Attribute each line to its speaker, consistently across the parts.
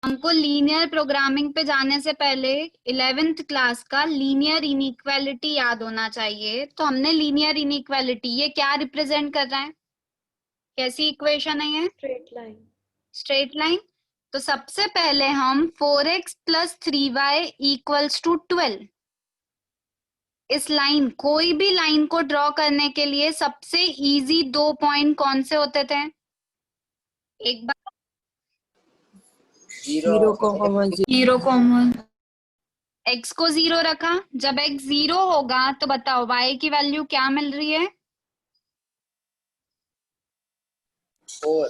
Speaker 1: हमको linear programming पे जाने से पहले 11th क्लास का लीनियर इनइक्वालिटी याद होना चाहिए। तो हमने लीनियर इनइक्वालिटी, ये क्या रिप्रेजेंट कर रहा है, कैसी इक्वेशन है ये?
Speaker 2: Straight line.
Speaker 1: Straight line. तो सबसे पहले हम 4x plus 3y equals to 12, इस लाइन, कोई भी लाइन को ड्रॉ करने के लिए सबसे इजी 2 पॉइंट कौन से होते थे? एक बार
Speaker 3: जीरो कॉमन।
Speaker 1: x को 0 रखा, जब x 0 होगा तो बताओ y की वैल्यू क्या मिल रही है?
Speaker 3: 4।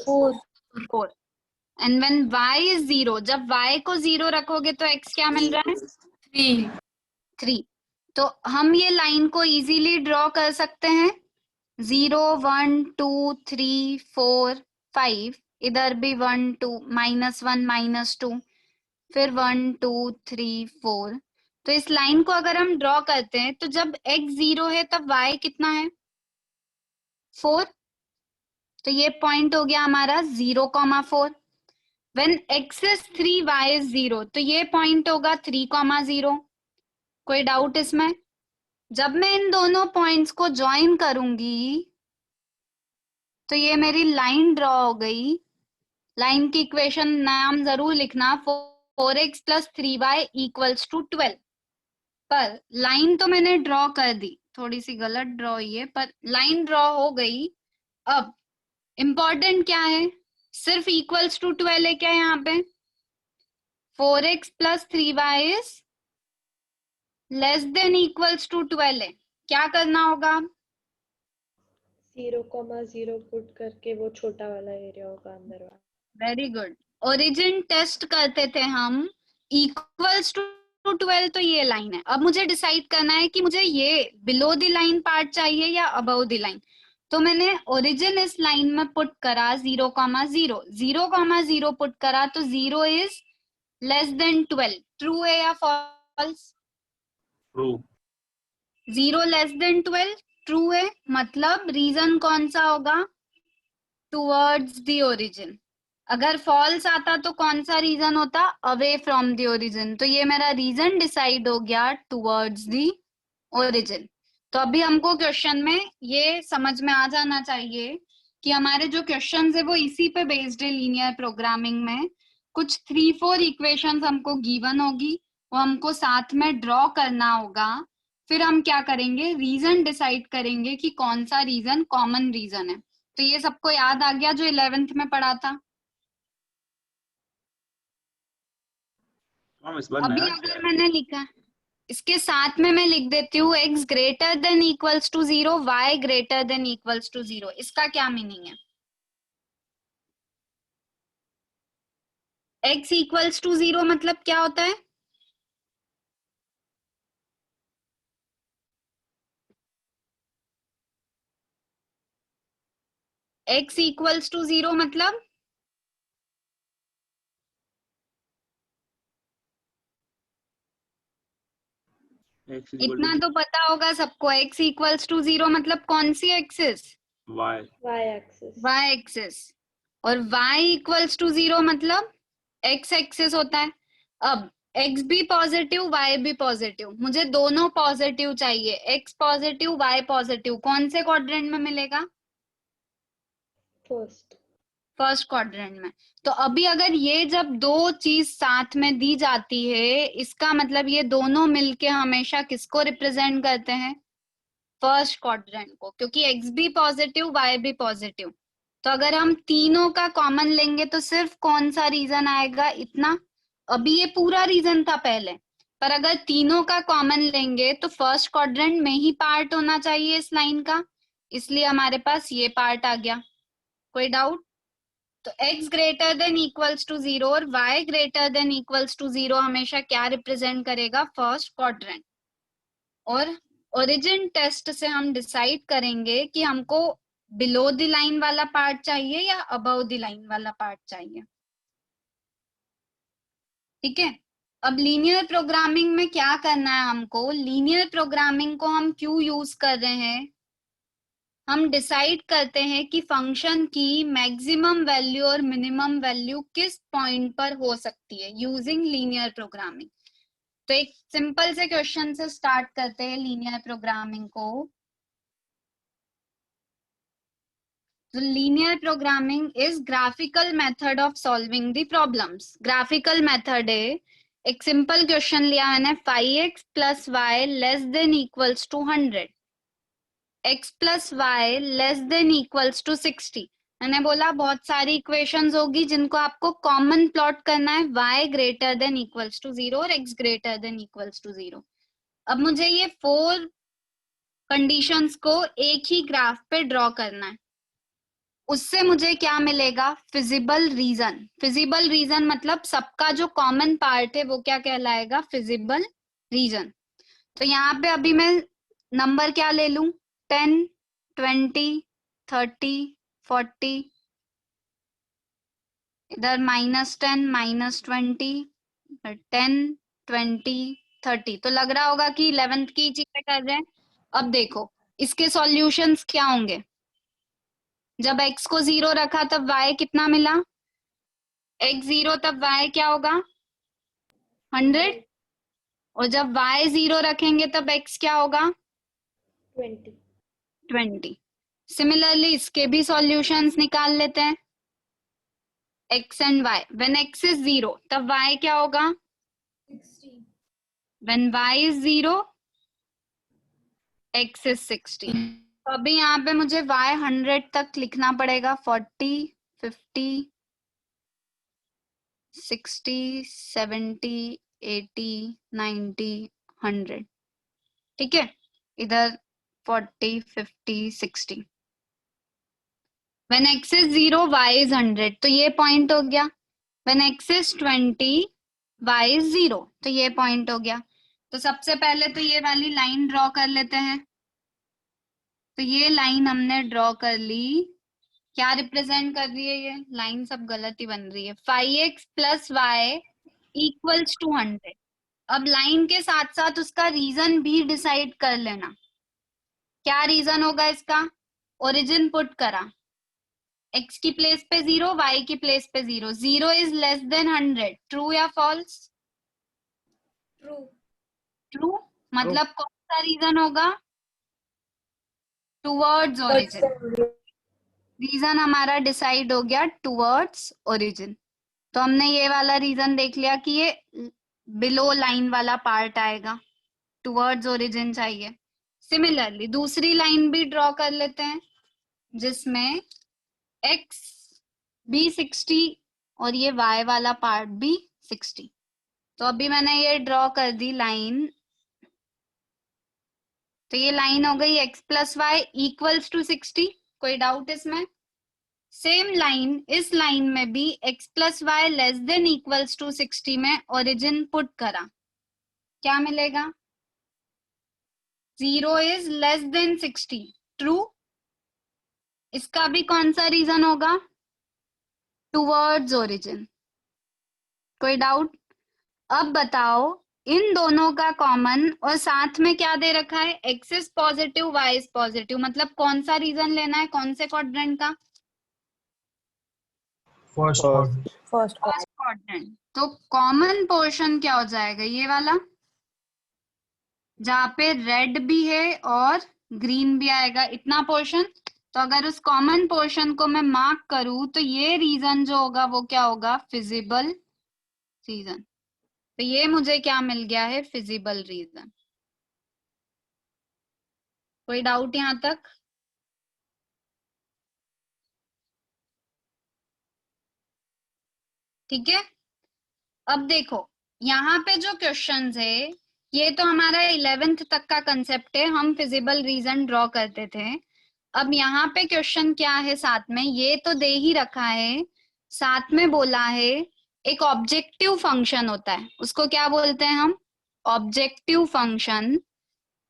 Speaker 1: 4। एंड व्हेन y इज 0, जब y को 0 रखोगे तो x क्या मिल रहा है? 3। तो हम ये लाइन को इजीली ड्रॉ कर सकते हैं। 0 1 2 3 4 5, इधर भी 1 2 -1 -2, फिर 1 2 3 4। तो इस लाइन को अगर हम ड्रॉ करते हैं तो जब x 0 है तब y कितना है? 4। तो ये पॉइंट हो गया हमारा 0,4। When x is 3 y is 0, तो ये पॉइंट होगा 3,0। कोई डाउट इसमें? जब मैं इन दोनों पॉइंट्स को ज्वाइन करूंगी तो ये मेरी लाइन ड्रॉ हो गई। लाइन की इक्वेशन नाम जरूर लिखना, 4x plus 3y equals to 12। पर लाइन तो मैंने ड्रॉ कर दी, थोड़ी सी गलत ड्रॉ हुई है, पर लाइन ड्रॉ हो गई। अब इम्पोर्टेंट क्या है, सिर्फ इक्वल्स टू 12 है क्या यहाँ पे? 4x plus 3y is less than equals to 12 है। क्या करना होगा?
Speaker 2: 0,0 पुट करके वो छोटा वाला एरिया होगा अंदर वाला।
Speaker 1: Very good. ओरिजिन टेस्ट करते थे हम, इक्वल्स टू 12, तो ये लाइन है। अब मुझे डिसाइड करना है कि मुझे ये बिलो द लाइन पार्ट चाहिए या अबव द लाइन। तो मैंने ओरिजिन इस लाइन में पुट करा 0,0, 0,0 पुट करा, तो 0 इज लेस देन 12। ट्रू है या false?
Speaker 4: True.
Speaker 1: 0 less than 12 true है, मतलब रीजन कौन सा होगा? Towards the origin. अगर फॉल्स आता तो कौन सा रीजन होता? Away from the origin. तो ये मेरा रीजन डिसाइड हो गया टुवर्ड्स द ओरिजिन। तो अभी हमको क्वेश्चन में ये समझ में आ जाना चाहिए कि हमारे जो क्वेश्चंस है वो इसी पे बेस्ड है। लीनियर प्रोग्रामिंग में कुछ 3-4 इक्वेशंस हमको गिवन होगी, वो हमको साथ में ड्रॉ करना होगा। फिर हम क्या करेंगे, रीजन डिसाइड करेंगे कि कौन सा रीजन कॉमन रीजन है। तो ये सबको याद आ गया जो 11th में पढ़ा था?
Speaker 4: हम इस बार
Speaker 1: अभी
Speaker 4: नया क्या
Speaker 1: अगर
Speaker 4: है?
Speaker 1: मैंने लिखा, इसके साथ में मैं लिख देती हूँ x greater than equals to 0, y greater than equals to 0। इसका क्या मीनिंग है? x इक्वल्स टू 0 मतलब क्या होता है? x इक्वल्स टू 0 मतलब
Speaker 4: x इक्वल
Speaker 1: इतना
Speaker 4: टू
Speaker 1: तो पता होगा सबको। x इक्वल्स टू 0 मतलब कौन सी axis?
Speaker 4: y।
Speaker 2: y axis.
Speaker 1: y axis. और y इक्वल्स टू 0 मतलब x एक्सिस होता है। अब x भी पॉजिटिव y भी पॉजिटिव, मुझे दोनों पॉजिटिव चाहिए। x पॉजिटिव y पॉजिटिव, कौन से क्वाड्रेंट में मिलेगा? फर्स्ट क्वाड्रेंट में। तो अभी अगर ये जब दो चीज साथ में दी जाती है, इसका मतलब ये दोनों मिलके हमेशा किसको रिप्रेजेंट करते हैं? फर्स्ट क्वाड्रेंट को, क्योंकि x भी पॉजिटिव y भी पॉजिटिव। तो अगर हम तीनों का कॉमन लेंगे तो सिर्फ कौन सा रीजन आएगा? इतना। अभी ये पूरा रीजन था पहले, पर अगर तीनों का कॉमन लेंगे तो फर्स्ट क्वाड्रेंट में ही पार्ट होना चाहिए इस लाइन का, इसलिए हमारे पास ये पार्ट आ गया। कोई डाउट? तो x greater than equals to 0 और y greater than equals to 0 हमेशा क्या रिप्रेजेंट करेगा? First quadrant. और ओरिजिन टेस्ट से हम डिसाइड करेंगे कि हमको बिलो द लाइन वाला पार्ट चाहिए या अबव द लाइन वाला पार्ट चाहिए। ठीक है। अब लीनियर प्रोग्रामिंग में क्या करना है हमको? लीनियर प्रोग्रामिंग को हम क्यों यूज कर रहे हैं? हम डिसाइड करते हैं कि फंक्शन की मैक्सिमम वैल्यू और मिनिमम वैल्यू किस पॉइंट पर हो सकती है यूजिंग लीनियर प्रोग्रामिंग। तो एक सिंपल से क्वेश्चन से स्टार्ट करते हैं लीनियर प्रोग्रामिंग को। तो linear programming is graphical method of solving the problems. Graphical method है, एक सिंपल क्वेश्चन लिया मैंने 5x + y less than equals to 100, x + y less than equals to 60। मैंने बोला बहुत सारी इक्वेशंस होगी जिनको आपको कॉमन प्लॉट करना है, y greater than equals to 0 और x greater than equals to 0। अब मुझे ये 4 कंडीशंस को एक ही ग्राफ पे ड्रॉ करना है। उससे मुझे क्या मिलेगा? Feasible region. फिजिबल रीजन मतलब सबका जो कॉमन पार्ट है वो क्या कहलाएगा? Feasible region. तो यहाँ पे अभी मैं नंबर क्या ले लूं? 10, 20, 30, 40, इधर -10, -20, 10, 20, 30। तो लग रहा होगा कि 11th की चीजें कर रहे हैं। अब देखो इसके सॉल्यूशंस क्या होंगे। जब x को 0 रखा तब y कितना मिला? x 0 तब y क्या होगा? 100। और जब y 0 रखेंगे तब x क्या होगा? 20। सिमिलरली इसके भी सॉल्यूशंस निकाल लेते हैं। x and y, when x is 0 तब y क्या होगा?
Speaker 3: 60.
Speaker 1: When y is 0 x is 60। तो अभी यहाँ पे मुझे y 100 तक लिखना पड़ेगा। 40, 50, 60, 70, 80, 90, 100। ठीक है, इधर 40, 50, 60। When x is 0, y is 100, तो ये पॉइंट हो गया। When x is 20, y is 0, तो ये पॉइंट हो गया। तो सबसे पहले तो ये वाली लाइन ड्रॉ कर लेते हैं। तो ये लाइन हमने ड्रॉ कर ली। क्या रिप्रेजेंट कर रही है ये लाइन? सब गलत ही बन रही है। 5x + y equals to 100। अब लाइन के साथ साथ उसका रीजन भी डिसाइड कर लेना। क्या रीजन होगा इसका? ओरिजिन पुट करा, x की प्लेस पे 0, y की प्लेस पे 0। 0 इज लेस देन 100, ट्रू या फॉल्स?
Speaker 3: True.
Speaker 1: ट्रू। मतलब कौन सा रीजन होगा? Towards origin. रीजन हमारा डिसाइड हो गया टुवर्ड्स ओरिजिन। तो हमने ये वाला रीजन देख लिया कि ये बिलो लाइन वाला पार्ट आएगा, टुवर्ड्स ओरिजिन चाहिए। सिमिलरली दूसरी लाइन भी ड्रॉ कर लेते हैं जिसमें x भी 60 और ये y वाला पार्ट भी 60। तो अभी मैंने ये ड्रॉ कर दी लाइन। तो ये लाइन हो गई x + y इक्वल्स टू 60। कोई डाउट इसमें? सेम लाइन इस लाइन में भी x + y less than equals to 60 में ओरिजिन पुट करा, क्या मिलेगा? 0 इज लेस देन 60, ट्रू। इसका भी कौन सा रीजन होगा? Towards origin. कोई डाउट? अब बताओ इन दोनों का कॉमन और साथ में क्या दे रखा है? x is positive, y is positive. मतलब कौन सा रीजन लेना है? कौन से क्वाड्रेंट का?
Speaker 4: First
Speaker 1: first quadrant. तो कॉमन पोर्शन क्या हो जाएगा? ये वाला जहाँ पे रेड भी है और ग्रीन भी आएगा, इतना पोर्शन। तो अगर उस कॉमन पोर्शन को मैं मार्क करूं तो ये रीजन जो होगा वो क्या होगा? Feasible region. तो ये मुझे क्या मिल गया है? Feasible region. कोई डाउट यहाँ तक? ठीक है। अब देखो यहाँ पे जो क्वेश्चंस है ये तो हमारा 11th तक का कंसेप्ट है, हम फिजिबल रीजन ड्रॉ करते थे। अब यहाँ पे क्वेश्चन क्या है साथ में? ये तो दे ही रखा है, साथ में बोला है एक ऑब्जेक्टिव फंक्शन होता है, उसको क्या बोलते हैं हम? Objective function.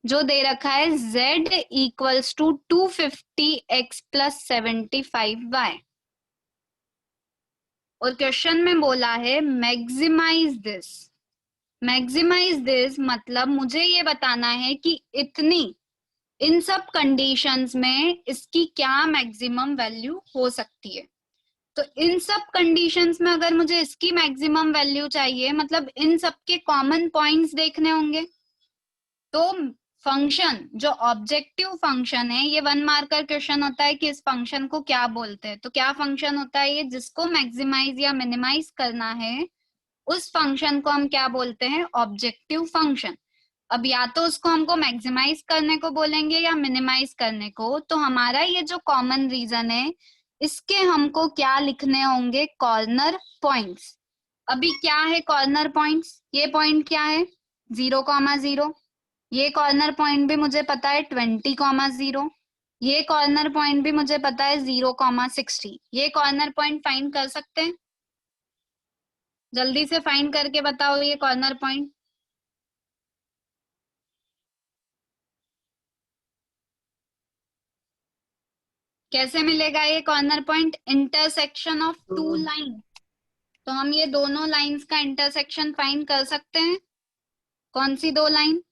Speaker 1: जो दे रखा है z equals to 250x + 75y। और क्वेश्चन में बोला है मैक्सिमाइज दिस। मैक्सिमाइज दिस मतलब मुझे ये बताना है कि इतनी इन सब कंडीशंस में इसकी क्या मैक्सिमम वैल्यू हो सकती है। तो इन सब कंडीशंस में अगर मुझे इसकी मैक्सिमम वैल्यू चाहिए, मतलब इन सब के कॉमन पॉइंट्स देखने होंगे। तो फंक्शन जो ऑब्जेक्टिव फंक्शन है, ये 1 मार्कर क्वेश्चन होता है कि इस फंक्शन को क्या बोलते हैं। तो क्या फंक्शन होता है ये, जिसको मैक्सिमाइज या मिनिमाइज करना है उस फंक्शन को हम क्या बोलते हैं, ऑब्जेक्टिव फंक्शन। अब या तो उसको हमको मैक्सिमाइज करने को बोलेंगे या मिनिमाइज करने को। तो हमारा ये जो कॉमन रीजन है, इसके हमको क्या लिखने होंगे, कॉर्नर पॉइंट्स। अभी क्या है कॉर्नर पॉइंट्स, ये पॉइंट क्या है 0,0, ये कॉर्नर पॉइंट भी मुझे पता है 20,0, ये कॉर्नर पॉइंट भी मुझे पता है 0,60। ये कॉर्नर पॉइंट फाइंड कर सकते हैं, जल्दी से फाइंड करके बताओ ये कॉर्नर पॉइंट। कैसे मिलेगा ये corner point, intersection of two line. तो हम ये दोनों लाइंस का इंटरसेक्शन फाइंड कर सकते हैं। कौन सी दो line,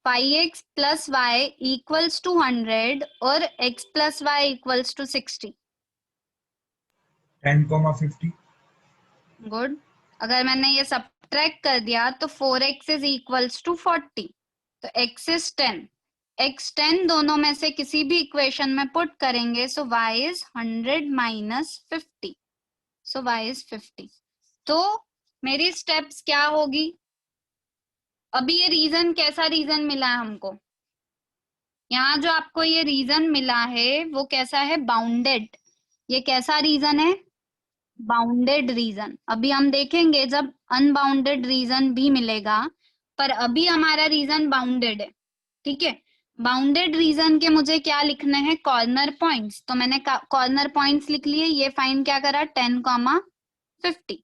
Speaker 1: πx plus y equals to 100 और x plus y equals to 60।
Speaker 5: 10,50.
Speaker 1: Good. अगर मैंने ये सब्ट्रैक्ट कर दिया तो 4x इज इक्वल्स टू 40। तो x इज 10, x 10 दोनों में से किसी भी इक्वेशन में पुट करेंगे, सो y is 100 minus 50, so y is 50। तो मेरी स्टेप्स क्या होगी, अभी ये रीजन कैसा रीजन मिला है हमको, यहाँ जो आपको ये रीजन मिला है वो कैसा है, बाउंडेड। ये कैसा रीजन है, बाउंडेड रीजन। अभी हम देखेंगे जब अनबाउंडेड रीजन भी मिलेगा, पर अभी हमारा रीजन बाउंडेड है। ठीक है, बाउंडेड रीजन के मुझे क्या लिखने हैं, कॉर्नर पॉइंट्स। तो मैंने कॉर्नर पॉइंट्स लिख लिए, ये फाइंड क्या करा 10,50।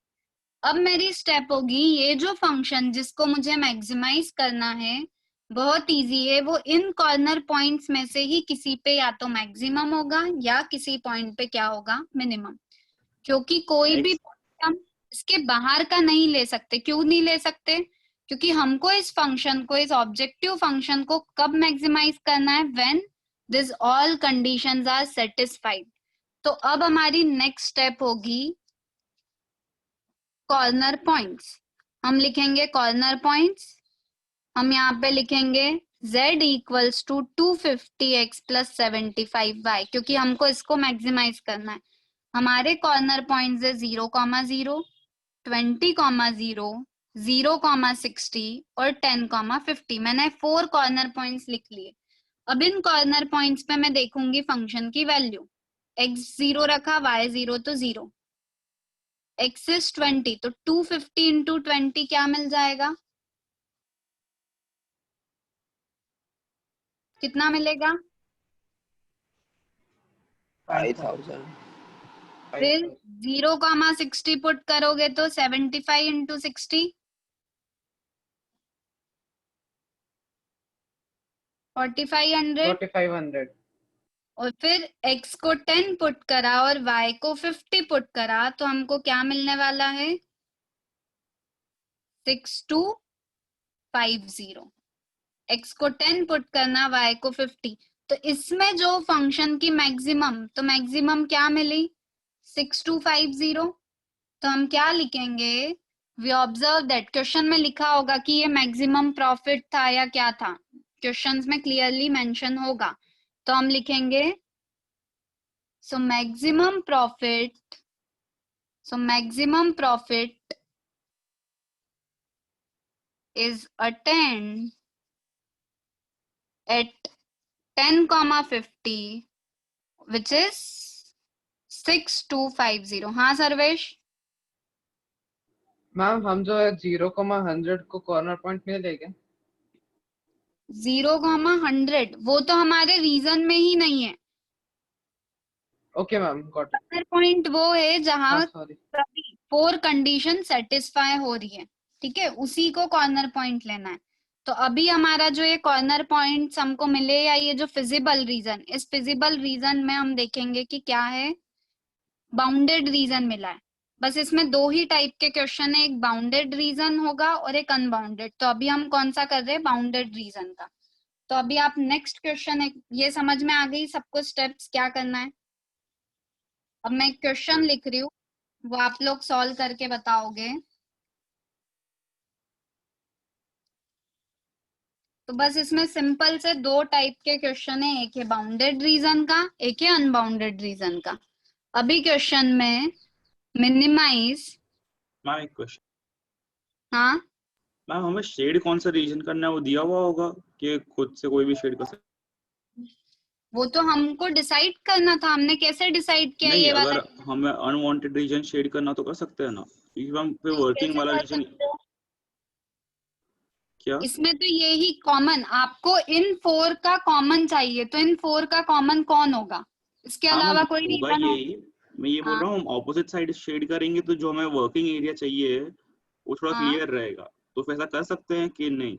Speaker 1: अब मेरी स्टेप होगी, ये जो फंक्शन जिसको मुझे मैक्सिमाइज करना है बहुत इजी है, वो इन कॉर्नर पॉइंट्स में से ही किसी पे या तो मैक्सिमम होगा या किसी पॉइंट पे क्या होगा, मिनिमम। क्योंकि कोई भी point हम इसके बाहर का नहीं ले सकते। क्यों नहीं ले सकते, क्योंकि हमको इस फंक्शन को, इस ऑब्जेक्टिव फंक्शन को कब मैक्सिमाइज करना है, when this all conditions are satisfied. तो अब हमारी नेक्स्ट स्टेप होगी कॉर्नर पॉइंट्स। हम लिखेंगे कॉर्नर पॉइंट्स, हम यहाँ पे लिखेंगे z equals to 250x plus 75y, क्योंकि हमको इसको मैक्सिमाइज करना है। हमारे कॉर्नर पॉइंट्स है 0,0, 20,0, 0,60 और 10,50। मैंने 4 कॉर्नर पॉइंट्स लिख लिए। अब इन कॉर्नर पॉइंट्स पे मैं देखूंगी फंक्शन की वैल्यू। x 0 रखा, y 0 तो 0, x इज 20, तो 250 इंटू 20 क्या मिल जाएगा, कितना मिलेगा,
Speaker 6: 5,000.
Speaker 1: फिर 0,60 पुट करोगे तो 75 इंटू 60, 4500। और फिर x को 10 पुट करा और y को 50 पुट करा, तो हमको क्या मिलने वाला है 6250। x को 10 पुट करना, y को 50। तो इसमें जो फंक्शन की मैक्सिमम, तो मैक्सिमम क्या मिली 6250। तो हम क्या लिखेंगे, वी ऑब्जर्व दैट, क्वेश्चन में लिखा होगा कि ये मैक्सिमम प्रॉफिट था या क्या था, क्वेश्चंस में क्लियरली मेंशन होगा। तो हम लिखेंगे so maximum profit is attained at 10,50 which is 6250। हाँ सर्वेश,
Speaker 7: मैम हम जो है 0,100 को कॉर्नर पॉइंट नहीं लेंगे।
Speaker 1: 0,100 वो तो हमारे रीजन में ही नहीं है।
Speaker 7: Okay ma'am, got it.
Speaker 1: Corner point वो है जहाँ
Speaker 7: सॉरी।
Speaker 1: 4 कंडीशन सेटिस्फाई हो रही है, ठीक है, उसी को कॉर्नर पॉइंट लेना है। तो अभी हमारा जो ये कॉर्नर पॉइंट्स हमको मिले, या ये जो फिजिबल रीजन, इस फिजिबल रीजन में हम देखेंगे कि क्या है, बाउंडेड रीजन मिला है। बस इसमें 2 ही टाइप के क्वेश्चन है, एक बाउंडेड रीजन होगा और एक अनबाउंडेड। तो अभी हम कौन सा कर रहे हैं, बाउंडेड रीजन का। तो अभी आप नेक्स्ट क्वेश्चन, ये समझ में आ गई सबको स्टेप्स क्या करना है? अब मैं क्वेश्चन लिख रही हूँ, वो आप लोग सॉल्व करके बताओगे। तो बस इसमें सिंपल से दो टाइप के क्वेश्चन है, एक है बाउंडेड रीजन का, एक है अनबाउंडेड रीजन का। अभी क्वेश्चन में मिनिमाइज,
Speaker 4: माय क्वेश्चन,
Speaker 1: हाँ
Speaker 4: मैम हमें शेड कौन सा रीजन करना है वो दिया हुआ होगा कि खुद से कोई भी शेड कर सकते?
Speaker 1: वो तो हमको डिसाइड करना था, हमने कैसे डिसाइड किया
Speaker 4: नहीं,
Speaker 1: ये वाला?
Speaker 4: अगर हमें अनवांटेड रीजन शेड करना तो कर सकते हैं ना, क्योंकि हम पे वर्किंग
Speaker 1: कैसे
Speaker 4: वाला
Speaker 1: कर
Speaker 4: रीजन
Speaker 1: सकते हो?
Speaker 4: क्या?
Speaker 1: इसमें तो यही कॉमन, आपको इन 4 का कॉमन चाहिए, तो इन 4 का कॉमन कौन होगा? इसके
Speaker 4: हाँ
Speaker 1: अलावा
Speaker 4: मैम,
Speaker 1: कोई
Speaker 4: होगा
Speaker 1: रीजन हो?
Speaker 4: यही। मैं ये बोल
Speaker 1: हाँ
Speaker 4: रहा हूँ हम ऑपोजिट साइड शेड करेंगे तो जो हमें वर्किंग एरिया चाहिए वो थोड़ा
Speaker 1: हाँ,
Speaker 4: क्लियर रहेगा, तो फिर ऐसा कर सकते हैं कि नहीं?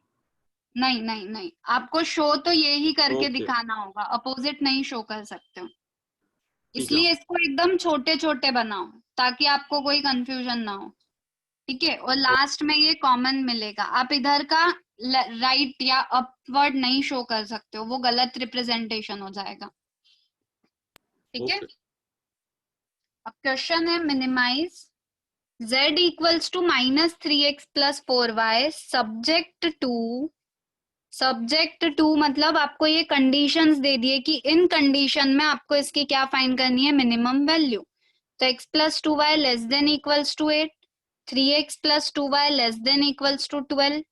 Speaker 1: नहीं नहीं नहीं, आपको शो तो यही करके
Speaker 4: ओके,
Speaker 1: दिखाना होगा, अपोजिट नहीं शो कर सकते हो।
Speaker 4: ठीक है।
Speaker 1: इसलिए इसको एकदम छोटे छोटे बनाओ ताकि आपको कोई कंफ्यूजन ना हो, ठीक है? और लास्ट में ये कॉमन मिलेगा। आप इधर का राइट या अपवर्ड नहीं शो कर सकते हो, वो गलत रिप्रेजेंटेशन हो जाएगा, ठीक है?
Speaker 4: ओके,
Speaker 1: अब क्वेश्चन है minimise z equals to -3x + 4y subject to मतलब आपको ये कंडीशंस दे दिए कि इन कंडीशन में आपको इसकी क्या फाइंड करनी है, मिनिमम वैल्यू। तो x + 2y <= 8, 3x + 2y <= 12,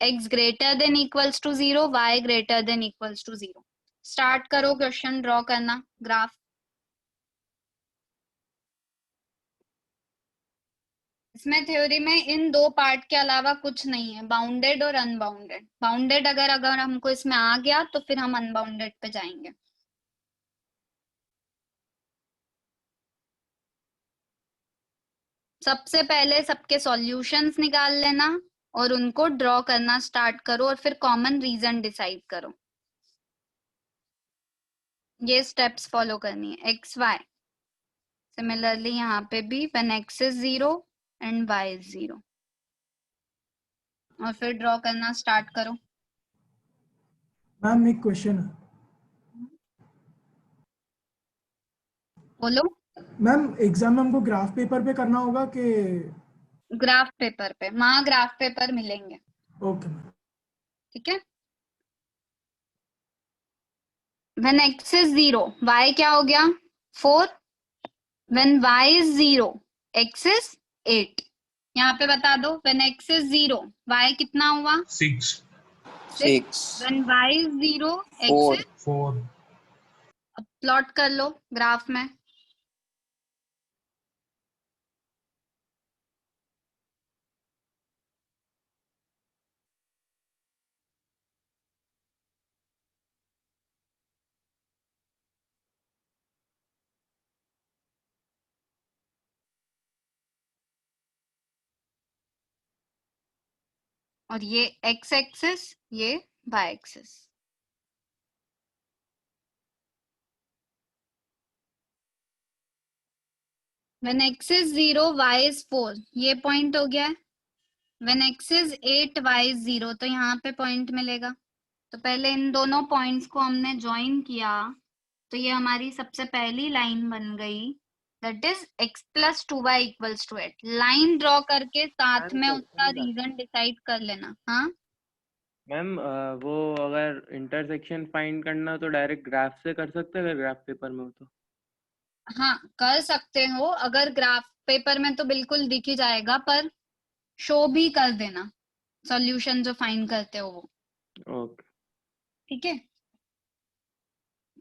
Speaker 1: x <= 0, y <= 0। Start करो क्वेश्चन ड्रॉ करना, ग्राफ। इसमें थ्योरी में इन दो पार्ट के अलावा कुछ नहीं है, बाउंडेड और अनबाउंडेड। बाउंडेड अगर हमको इसमें आ गया तो फिर हम अनबाउंडेड पे जाएंगे। सबसे पहले सबके सॉल्यूशंस निकाल लेना और उनको ड्रॉ करना स्टार्ट करो और फिर कॉमन रीजन डिसाइड करो। ये स्टेप्स फॉलो करनी है। एक्स वाई सिमिलरली यहाँ पे भी when x is 0 and y is 0, और फिर ड्रॉ करना स्टार्ट करो।
Speaker 5: मैम एक क्वेश्चन है।
Speaker 1: बोलो।
Speaker 5: मैम एग्जाम में हमको ग्राफ पेपर पे करना होगा कि?
Speaker 1: ग्राफ पेपर पे, वहां ग्राफ पेपर मिलेंगे,
Speaker 5: ओके मैम।
Speaker 1: ठीक है? When x is 0, y क्या हो गया? 4. When y is 0, x is 8. यहाँ पे बता दो, when x is 0, y कितना हुआ?
Speaker 6: 6.
Speaker 1: 6. When y is 0, x is
Speaker 6: 4.
Speaker 1: अब प्लॉट कर लो ग्राफ में। और ये x एक्सिस, ये y axis. When x is 0, y is 4, ये पॉइंट हो गया है। When x is 8, y is 0, तो यहाँ पे पॉइंट मिलेगा। तो पहले इन दोनों पॉइंट्स को हमने ज्वाइन किया, तो ये हमारी सबसे पहली लाइन बन गई, that is x + 2y = 8। Line draw करके साथ में उसका रीजन डिसाइड कर लेना। हाँ
Speaker 8: मैम वो अगर इंटरसेक्शन फाइंड करना हो तो डायरेक्ट ग्राफ से कर सकते हैं, अगर ग्राफ पेपर में हो तो?
Speaker 1: हाँ कर सकते हो, अगर ग्राफ पेपर में तो बिल्कुल दिख ही जाएगा, पर शो भी कर देना सॉल्यूशन जो फाइंड करते हो वो,
Speaker 8: ओके।
Speaker 1: ठीक है?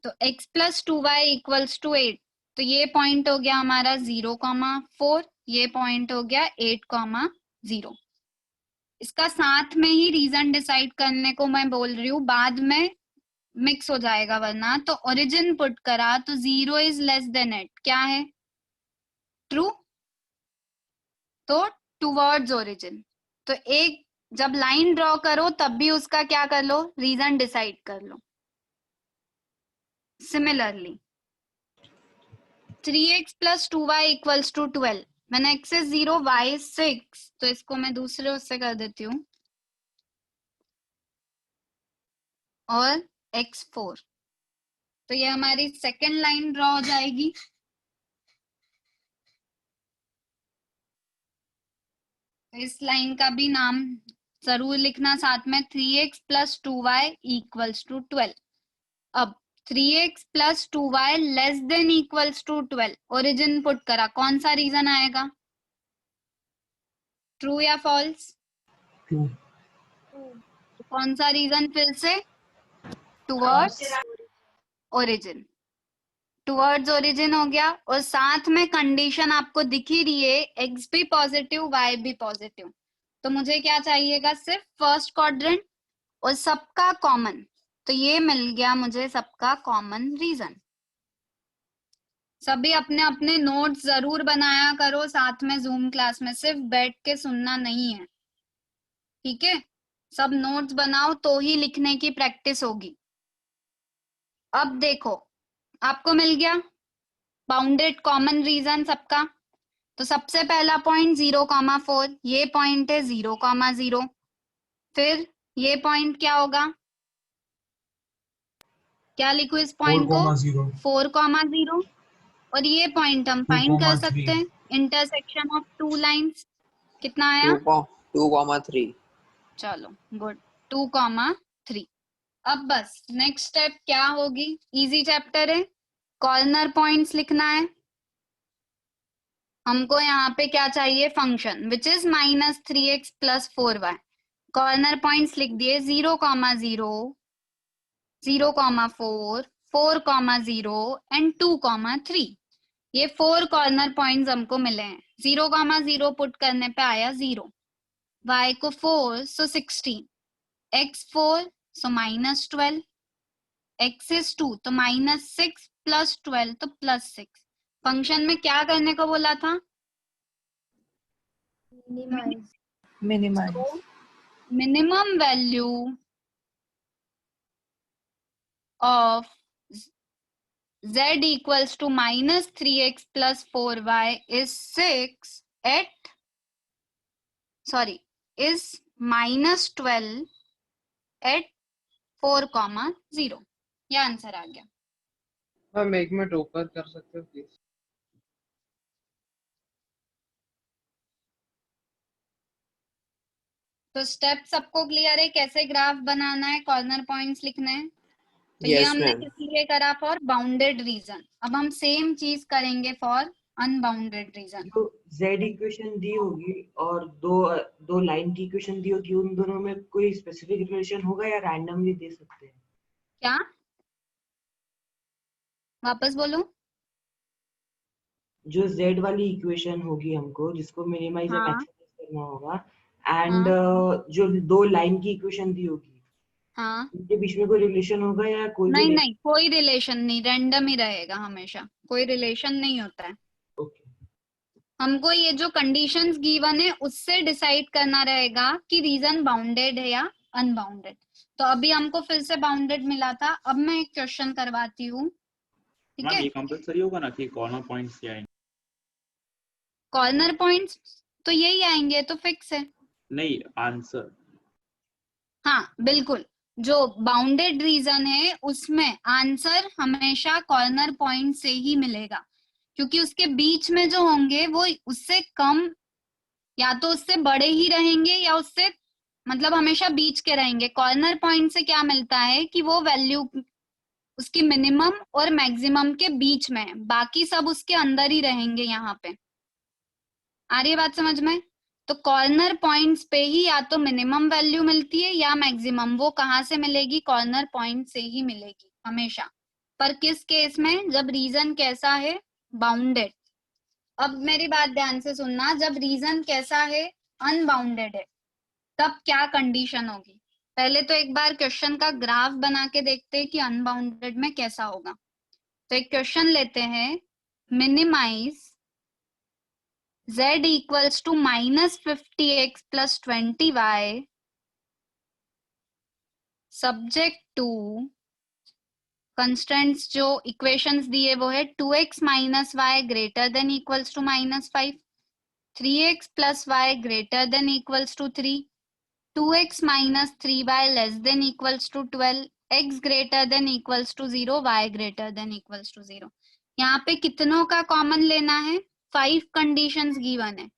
Speaker 1: तो x + 2y = 8, तो ये पॉइंट हो गया हमारा 0,4, ये पॉइंट हो गया 8,0। इसका साथ में ही रीजन डिसाइड करने को मैं बोल रही हूँ, बाद में मिक्स हो जाएगा वरना। तो ओरिजिन पुट करा तो 0 is less than 8 क्या है? ट्रू। तो टुवर्ड्स ओरिजिन। तो एक जब लाइन ड्रॉ करो तब भी उसका क्या कर लो, रीजन डिसाइड कर लो। Similarly 3x + 2y = 12, when x is 0, y is 6, तो इसको मैं दूसरे उससे कर देती हूँ। और x4। तो ये हमारी सेकेंड लाइन ड्रॉ हो जाएगी। इस लाइन का भी नाम जरूर लिखना साथ में, 3x + 2y = 12। अब 3x + 2y <= 12 ओरिजिन पुट करा, कौन सा रीजन आएगा? ट्रू या फॉल्स?
Speaker 6: ट्रू।
Speaker 1: कौन सा रीजन फिर से? Towards origin. टुवर्ड्स ओरिजिन हो गया, और साथ में कंडीशन आपको दिख ही रही है, x भी पॉजिटिव y भी पॉजिटिव। तो मुझे क्या चाहिएगा? सिर्फ फर्स्ट क्वाड्रेंट और सबका कॉमन। तो ये मिल गया मुझे सबका कॉमन रीजन। सभी अपने अपने नोट्स जरूर बनाया करो साथ में जूम क्लास में, सिर्फ बैठ के सुनना नहीं है, ठीक है? सब नोट्स बनाओ तो ही लिखने की प्रैक्टिस होगी। अब देखो, आपको मिल गया बाउंडेड कॉमन रीजन सबका। तो सबसे पहला पॉइंट 0,4, ये पॉइंट है 0,0। फिर ये पॉइंट क्या होगा? क्या लिखूं इस पॉइंट को? 4,0। और ये पॉइंट हम फाइंड कर सकते हैं, इंटरसेक्शन ऑफ टू लाइंस। कितना आया?
Speaker 6: 2,3।
Speaker 1: चलो गुड, 2,3। अब बस नेक्स्ट स्टेप क्या होगी? इजी चैप्टर है, कॉर्नर पॉइंट्स लिखना है हमको। यहाँ पे क्या चाहिए? Function which is -3x + 4y। Corner points लिख दिए 0,0, 0,4, 4,0 एंड 2,3। ये 4 कॉर्नर पॉइंट्स हमको मिले हैं। 0,0 पुट करने पे आया 0, y को 4 सो 16, x 4 सो -12, x is 2 तो -6 + 12 तो +6। फंक्शन में क्या करने को बोला था?
Speaker 3: Minimise.
Speaker 1: Minimum value of z equals to -3x + 4y is 6 at, sorry, is -12 at 4,0। ये आंसर आ गया।
Speaker 7: मैम 1 मिनट ऊपर कर सकते हो प्लीज?
Speaker 1: तो स्टेप सबको क्लियर है कैसे ग्राफ बनाना है, कॉर्नर पॉइंट्स लिखने हैं? तो ये
Speaker 6: Yes,
Speaker 1: हमने
Speaker 6: ma'am.
Speaker 1: किस लिए करा? For bounded reason. अब हम सेम चीज करेंगे फॉर अनबाउंडेड रीजन।
Speaker 9: जो z इक्वेशन दी होगी और दो लाइन की इक्वेशन दी होगी, उन दोनों में कोई स्पेसिफिक रिलेशन होगा या रैंडमली दे सकते हैं?
Speaker 1: क्या? वापस बोलो।
Speaker 9: जो z वाली इक्वेशन होगी हमको, जिसको मिनिमाइज या
Speaker 1: हाँ
Speaker 9: मैक्सिमाइज करना होगा, एंड
Speaker 1: हाँ
Speaker 9: जो दो लाइन की इक्वेशन दी होगी,
Speaker 1: हाँ।
Speaker 9: उनके बीच में कोई रिलेशन होगा या कोई भी
Speaker 1: नहीं नहीं, कोई रिलेशन नहीं, रैंडम ही रहेगा हमेशा, कोई रिलेशन नहीं होता है।
Speaker 9: ओके।
Speaker 1: हमको ये जो कंडीशंस गिवन है उससे डिसाइड करना रहेगा कि रीजन बाउंडेड है या अनबाउंडेड। तो अभी हमको फिर से बाउंडेड मिला था। अब मैं एक क्वेश्चन करवाती हूँ, ठीक
Speaker 4: मैम
Speaker 1: है?
Speaker 4: ये कंपलसरी होगा ना कि कॉर्नर पॉइंट्स क्या आएंगे?
Speaker 1: कॉर्नर पॉइंट्स तो यही आएंगे, तो फिक्स है।
Speaker 4: नहीं, आंसर।
Speaker 1: हाँ बिल्कुल, जो बाउंडेड रीजन है उसमें आंसर हमेशा कॉर्नर पॉइंट से ही मिलेगा, क्योंकि उसके बीच में जो होंगे वो उससे कम या तो उससे बड़े ही रहेंगे या उससे मतलब हमेशा बीच के रहेंगे। कॉर्नर पॉइंट से क्या मिलता है कि वो वैल्यू उसकी मिनिमम और मैक्सिमम के बीच में है, बाकी सब उसके अंदर ही रहेंगे। यहाँ पे आ रही है बात समझ में? तो कॉर्नर पॉइंट्स पे ही या तो मिनिमम वैल्यू मिलती है या मैक्सिमम। वो कहाँ से मिलेगी? कॉर्नर पॉइंट से ही मिलेगी हमेशा। पर किस केस में? जब रीजन कैसा है? बाउंडेड। अब मेरी बात ध्यान से सुनना, जब रीजन कैसा है? अनबाउंडेड है, तब क्या कंडीशन होगी? पहले तो एक बार क्वेश्चन का ग्राफ बना के देखते हैं कि अनबाउंडेड में कैसा होगा। तो एक क्वेश्चन लेते हैं, minimise z equals to -50x + 20y subject to constraints। जो इक्वेशंस दिए वो है 2x - y greater than equals to -5, 3x + y greater than equals to 3, 2x - 3y less than equals to 12 x greater than equals to 0, y greater than equals to 0। यहाँ पे कितनों का common लेना है? 5 कंडीशंस गिवन है।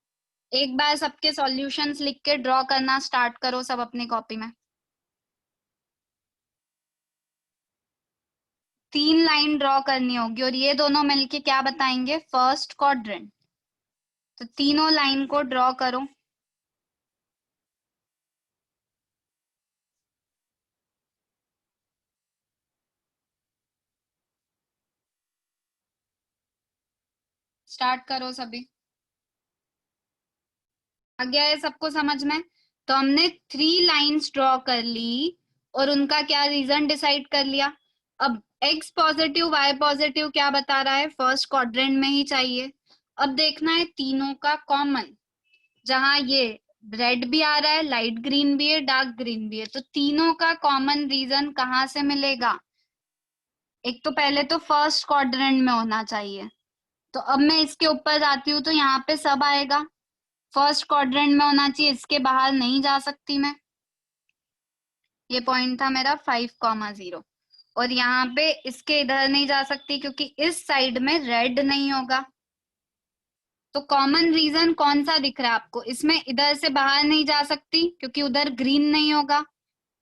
Speaker 1: एक बार सबके solutions लिख के ड्रॉ करना स्टार्ट करो सब अपनी कॉपी में। 3 लाइन ड्रॉ करनी होगी और ये दोनों मिलके क्या बताएंगे? First quadrant. तो तीनों लाइन को ड्रॉ करो। स्टार्ट करो सभी। आ गया है सबको समझ में? तो हमने 3 लाइंस ड्रॉ कर ली और उनका क्या रीजन डिसाइड कर लिया। अब x पॉजिटिव y पॉजिटिव क्या बता रहा है? फर्स्ट क्वाड्रेंट में ही चाहिए। अब देखना है तीनों का कॉमन, जहां ये रेड भी आ रहा है, लाइट ग्रीन भी है, डार्क ग्रीन भी है, तो तीनों का कॉमन रीजन कहाँ से मिलेगा? एक तो पहले तो फर्स्ट क्वाड्रेंट में होना चाहिए। तो अब मैं इसके ऊपर जाती हूँ तो यहाँ पे सब आएगा। फर्स्ट क्वाड्रेंट में होना चाहिए, इसके बाहर नहीं जा सकती मैं। ये पॉइंट था मेरा 5,0 और यहाँ पे इसके इधर नहीं जा सकती क्योंकि इस साइड में रेड नहीं होगा। तो कॉमन रीजन कौन सा दिख रहा है आपको? इसमें इधर से बाहर नहीं जा सकती क्योंकि उधर ग्रीन नहीं होगा,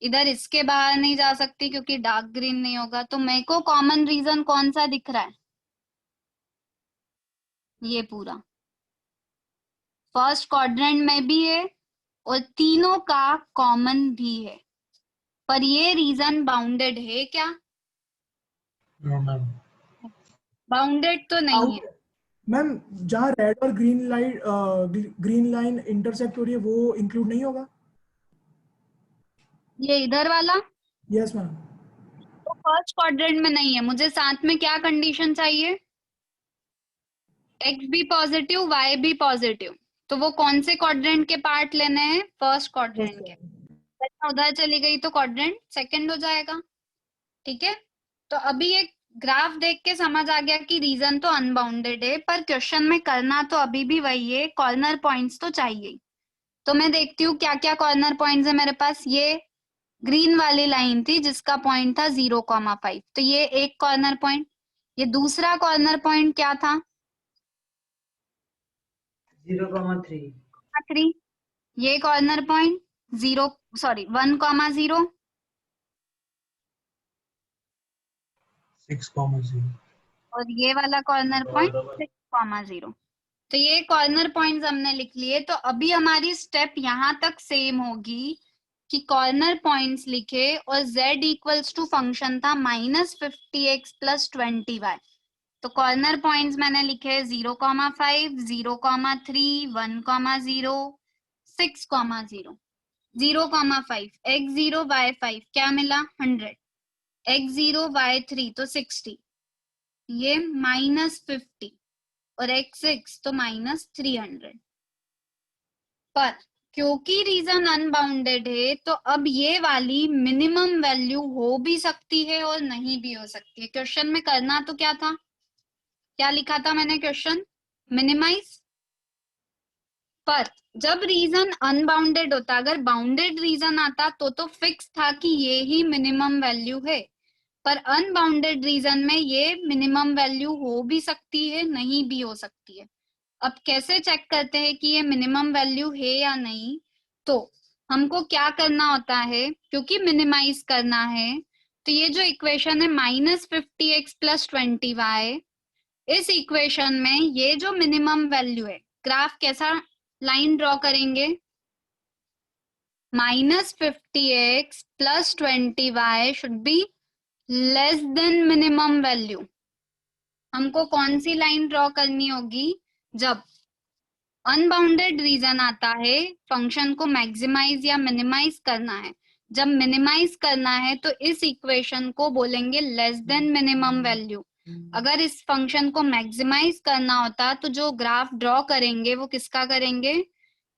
Speaker 1: इधर इसके बाहर नहीं जा सकती क्योंकि डार्क ग्रीन नहीं होगा। तो मेरे को कॉमन रीजन कौन सा दिख रहा है? ये पूरा फर्स्ट क्वाड्रेंट में भी है और तीनों का कॉमन भी है। पर ये रीजन बाउंडेड है क्या? बाउंडेड तो नहीं है।
Speaker 5: मैम जहाँ रेड और ग्रीन लाइन इंटरसेक्ट हो रही है वो इंक्लूड नहीं होगा?
Speaker 1: ये इधर वाला
Speaker 5: यस मैम।
Speaker 1: तो फर्स्ट क्वाड्रेंट में नहीं है। मुझे साथ में क्या कंडीशन चाहिए? x भी पॉजिटिव, y भी पॉजिटिव। तो वो कौन से क्वाड्रेंट के पार्ट लेने हैं? फर्स्ट क्वाड्रेंट के। उधर चली गई तो क्वाड्रेंट सेकंड हो जाएगा। ठीक है, तो अभी ये ग्राफ देख के समझ आ गया कि रीजन तो अनबाउंडेड है, पर क्वेश्चन में करना तो अभी भी वही है, कॉर्नर पॉइंट्स तो चाहिए। तो मैं देखती हूँ क्या क्या कॉर्नर पॉइंट्स है मेरे पास। ये ग्रीन वाली लाइन थी जिसका पॉइंट था 0,5, तो ये एक कॉर्नर पॉइंट। ये दूसरा कॉर्नर पॉइंट क्या था?
Speaker 9: 0,3।
Speaker 1: ये कॉर्नर पॉइंट 1,0
Speaker 6: 6,0
Speaker 1: और ये वाला कॉर्नर पॉइंट 6,0। तो ये कॉर्नर पॉइंट्स हमने लिख लिए। तो अभी हमारी स्टेप यहाँ तक सेम होगी कि कॉर्नर पॉइंट्स लिखे और z इक्वल्स टू फंक्शन था -50x + 20y। तो कॉर्नर पॉइंट्स मैंने लिखे 0,5, 0,3, 1,0, 6,0। 0,5 x0 y5 क्या मिला? 100। x0 y3 तो 60, ये -50 और x6 तो -300। पर क्योंकि रीजन अनबाउंडेड है तो अब ये वाली मिनिमम वैल्यू हो भी सकती है और नहीं भी हो सकती है। क्वेश्चन में करना तो क्या था? क्या लिखा था मैंने क्वेश्चन? मिनिमाइज। पर जब रीजन अनबाउंडेड होता, अगर बाउंडेड रीजन आता तो फिक्स था कि ये ही मिनिमम वैल्यू है। पर अनबाउंडेड रीजन में ये मिनिमम वैल्यू हो भी सकती है, नहीं भी हो सकती है। अब कैसे चेक करते हैं कि ये मिनिमम वैल्यू है या नहीं? तो हमको क्या करना होता है, क्योंकि मिनिमाइज करना है, तो ये जो इक्वेशन है -50x + 20y, इस इक्वेशन में ये जो मिनिमम वैल्यू है, ग्राफ कैसा लाइन ड्रॉ करेंगे? -50x + 20y should be less than minimum value. हमको कौन सी लाइन ड्रॉ करनी होगी? जब अनबाउंडेड रीजन आता है, फंक्शन को मैक्सिमाइज या मिनिमाइज करना है। जब मिनिमाइज करना है तो इस इक्वेशन को बोलेंगे लेस देन मिनिमम वैल्यू। अगर इस फंक्शन को मैक्सिमाइज करना होता तो जो ग्राफ ड्रॉ करेंगे वो किसका करेंगे?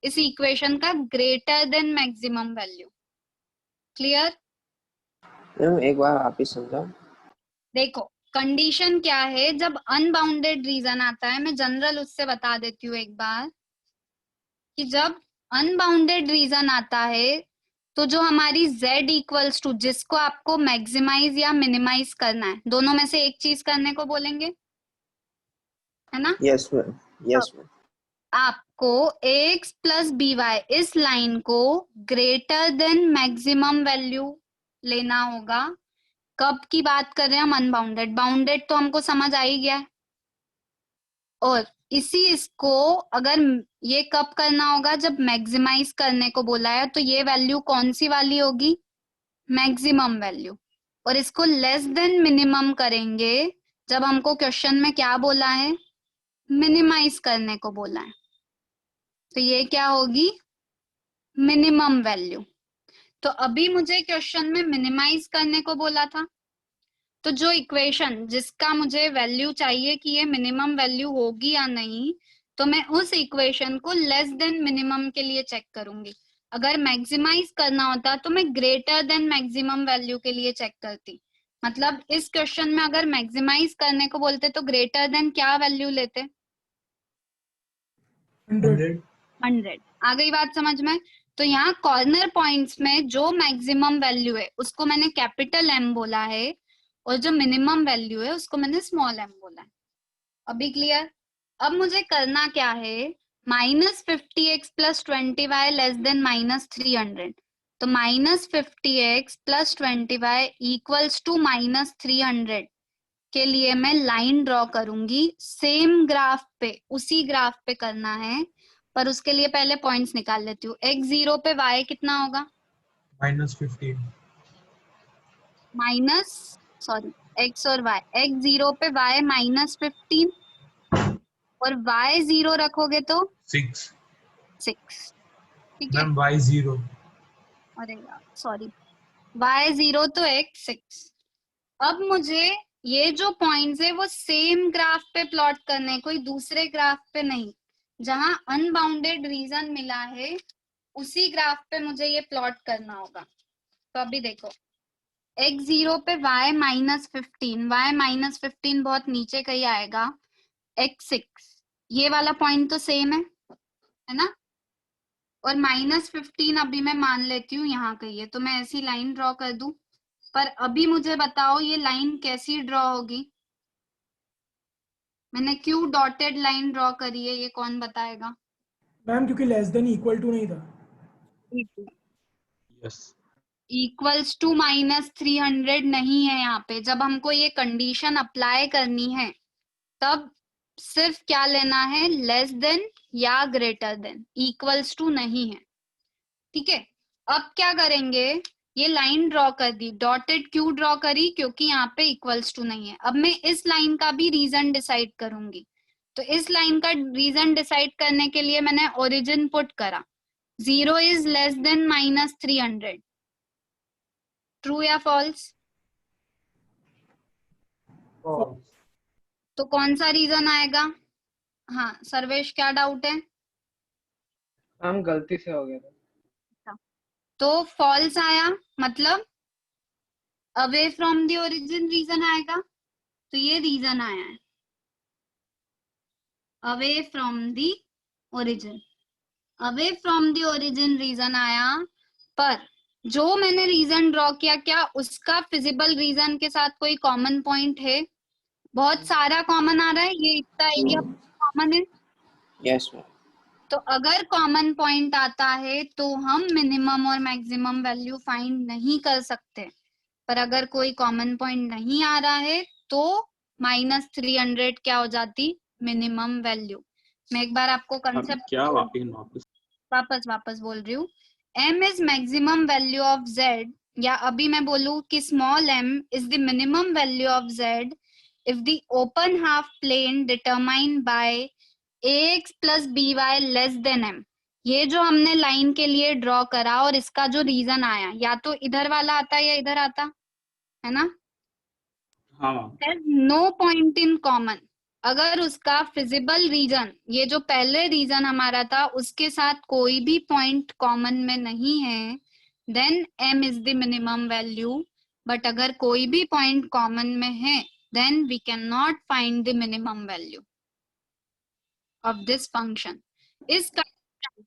Speaker 1: इस इक्वेशन का greater than maximum value. Clear?
Speaker 6: एक बार आप ही समझाओ।
Speaker 1: देखो कंडीशन क्या है, जब अनबाउंडेड रीजन आता है, मैं जनरल उससे बता देती हूँ एक बार, कि जब अनबाउंडेड रीजन आता है तो जो हमारी z इक्वल्स टू, जिसको आपको मैक्सिमाइज या मिनिमाइज करना है, दोनों में से एक चीज करने को बोलेंगे, है ना?
Speaker 6: Yes ma'am, yes ma'am.
Speaker 1: आपको ax प्लस by इस लाइन को ग्रेटर देन मैक्सिमम वैल्यू लेना होगा। कब की बात कर रहे हैं हम? अनबाउंडेड। बाउंडेड तो हमको समझ आ ही गया है। और इसको अगर ये कब करना होगा? जब मैक्सिमाइज करने को बोला है, तो ये वैल्यू कौन सी वाली होगी? Maximum value. और इसको लेस देन मिनिमम करेंगे जब हमको क्वेश्चन में क्या बोला है? मिनिमाइज करने को बोला है। तो ये क्या होगी? Minimum value. तो अभी मुझे क्वेश्चन में मिनिमाइज करने को बोला था, तो जो इक्वेशन जिसका मुझे वैल्यू चाहिए कि ये मिनिमम वैल्यू होगी या नहीं, तो मैं उस इक्वेशन को लेस देन मिनिमम के लिए चेक करूंगी। अगर मैक्सिमाइज करना होता तो मैं ग्रेटर देन मैक्सिमम वैल्यू के लिए चेक करती। मतलब इस क्वेश्चन में अगर मैक्सिमाइज करने को बोलते तो ग्रेटर देन क्या वैल्यू लेते?
Speaker 5: 100।
Speaker 1: 100। आ गई बात समझ में? तो यहाँ कॉर्नर पॉइंट्स में जो मैक्सिमम वैल्यू है उसको मैंने कैपिटल M बोला है, और जो मिनिमम वैल्यू है उसको मैंने स्मॉल m बोला है। अभी क्लियर? अब मुझे करना क्या है? -50x plus 20y less than -300। तो -50x plus 20y equals to -300 के लिए मैं लाइन ड्रॉ करूंगी सेम ग्राफ पे, उसी ग्राफ पे करना है, पर उसके लिए पहले पॉइंट्स निकाल लेती हूँ। x0 पे y कितना होगा?
Speaker 5: -15।
Speaker 1: x और y, x0 पे y -15 और y0 रखोगे तो
Speaker 5: 6
Speaker 1: 6। ठीक है?
Speaker 5: Ma'am, y0।
Speaker 1: अरे यार सॉरी, y0 तो x6। अब मुझे ये जो पॉइंट्स है वो सेम ग्राफ पे प्लॉट करने हैं, कोई दूसरे ग्राफ पे नहीं। जहां अनबाउंडेड रीजन मिला है उसी ग्राफ पे मुझे ये प्लॉट करना होगा। तो अभी देखो, x0 पे y -15 बहुत नीचे कहीं आएगा, x6 ये वाला पॉइंट तो सेम है ना? और -15 अभी मैं मान लेती हूँ यहाँ कहीं है, तो मैं ऐसी लाइन ड्रॉ कर दूं। पर अभी मुझे बताओ ये लाइन कैसी ड्रॉ होगी? मैंने क्यों डॉटेड लाइन ड्रॉ करी है, ये कौन बताएगा?
Speaker 5: मैम क्योंकि लेस देन इक्वल टू नहीं था।
Speaker 4: यस।
Speaker 1: इक्वल्स टू -300 नहीं है यहाँ पे। जब हमको ये कंडीशन अप्लाई करनी है तब सिर्फ क्या लेना है? लेस देन या ग्रेटर देन, इक्वल्स टू नहीं है। ठीक है? अब क्या करेंगे? ये लाइन ड्रॉ कर दी। डॉटेड क्यों ड्रॉ करी? क्योंकि यहाँ पे इक्वल्स टू नहीं है। अब मैं इस लाइन का भी रीजन डिसाइड करूंगी। तो इस लाइन का रीजन डिसाइड करने के लिए मैंने ओरिजिन पुट करा, 0 इज लेस देन -300। ट्रू या फॉल्स? तो कौन सा रीजन आएगा? हाँ सर्वेश, क्या डाउट है?
Speaker 7: हम गलती से हो गया था।
Speaker 1: तो फॉल्स आया, मतलब away from the origin region आएगा। तो ये रीजन आया है, away from the origin. Away from the origin region आया, पर जो मैंने रीजन ड्रॉ किया, क्या उसका फिजिबल रीजन के साथ कोई कॉमन पॉइंट है? बहुत सारा कॉमन आ रहा है, ये इतना एरिया कॉमन है।
Speaker 6: Yes ma'am.
Speaker 1: तो अगर कॉमन पॉइंट आता है तो हम मिनिमम और मैक्सिमम वैल्यू फाइंड नहीं कर सकते। पर अगर कोई कॉमन पॉइंट नहीं आ रहा है तो -300 क्या हो जाती? Minimum value. मैं एक बार आपको
Speaker 4: अब
Speaker 1: कंसेप्ट
Speaker 4: क्या
Speaker 1: वापस बोल रही हूँ। m is maximum value of z, या अभी मैं बोलूँ कि small m is the minimum value of z if the open half plane determined by ax plus by less than m। ये जो हमने लाइन के लिए ड्रॉ करा और इसका जो रीजन आया, या तो इधर वाला आता या इधर आता, है ना?
Speaker 4: हाँ
Speaker 1: नो पॉइंट इन कॉमन। अगर उसका फिजिबल रीजन, ये जो पहले रीजन हमारा था, उसके साथ कोई भी पॉइंट कॉमन में नहीं है, then m is the minimum value. But अगर कोई भी पॉइंट कॉमन में है, then we cannot find the minimum value of this function। इस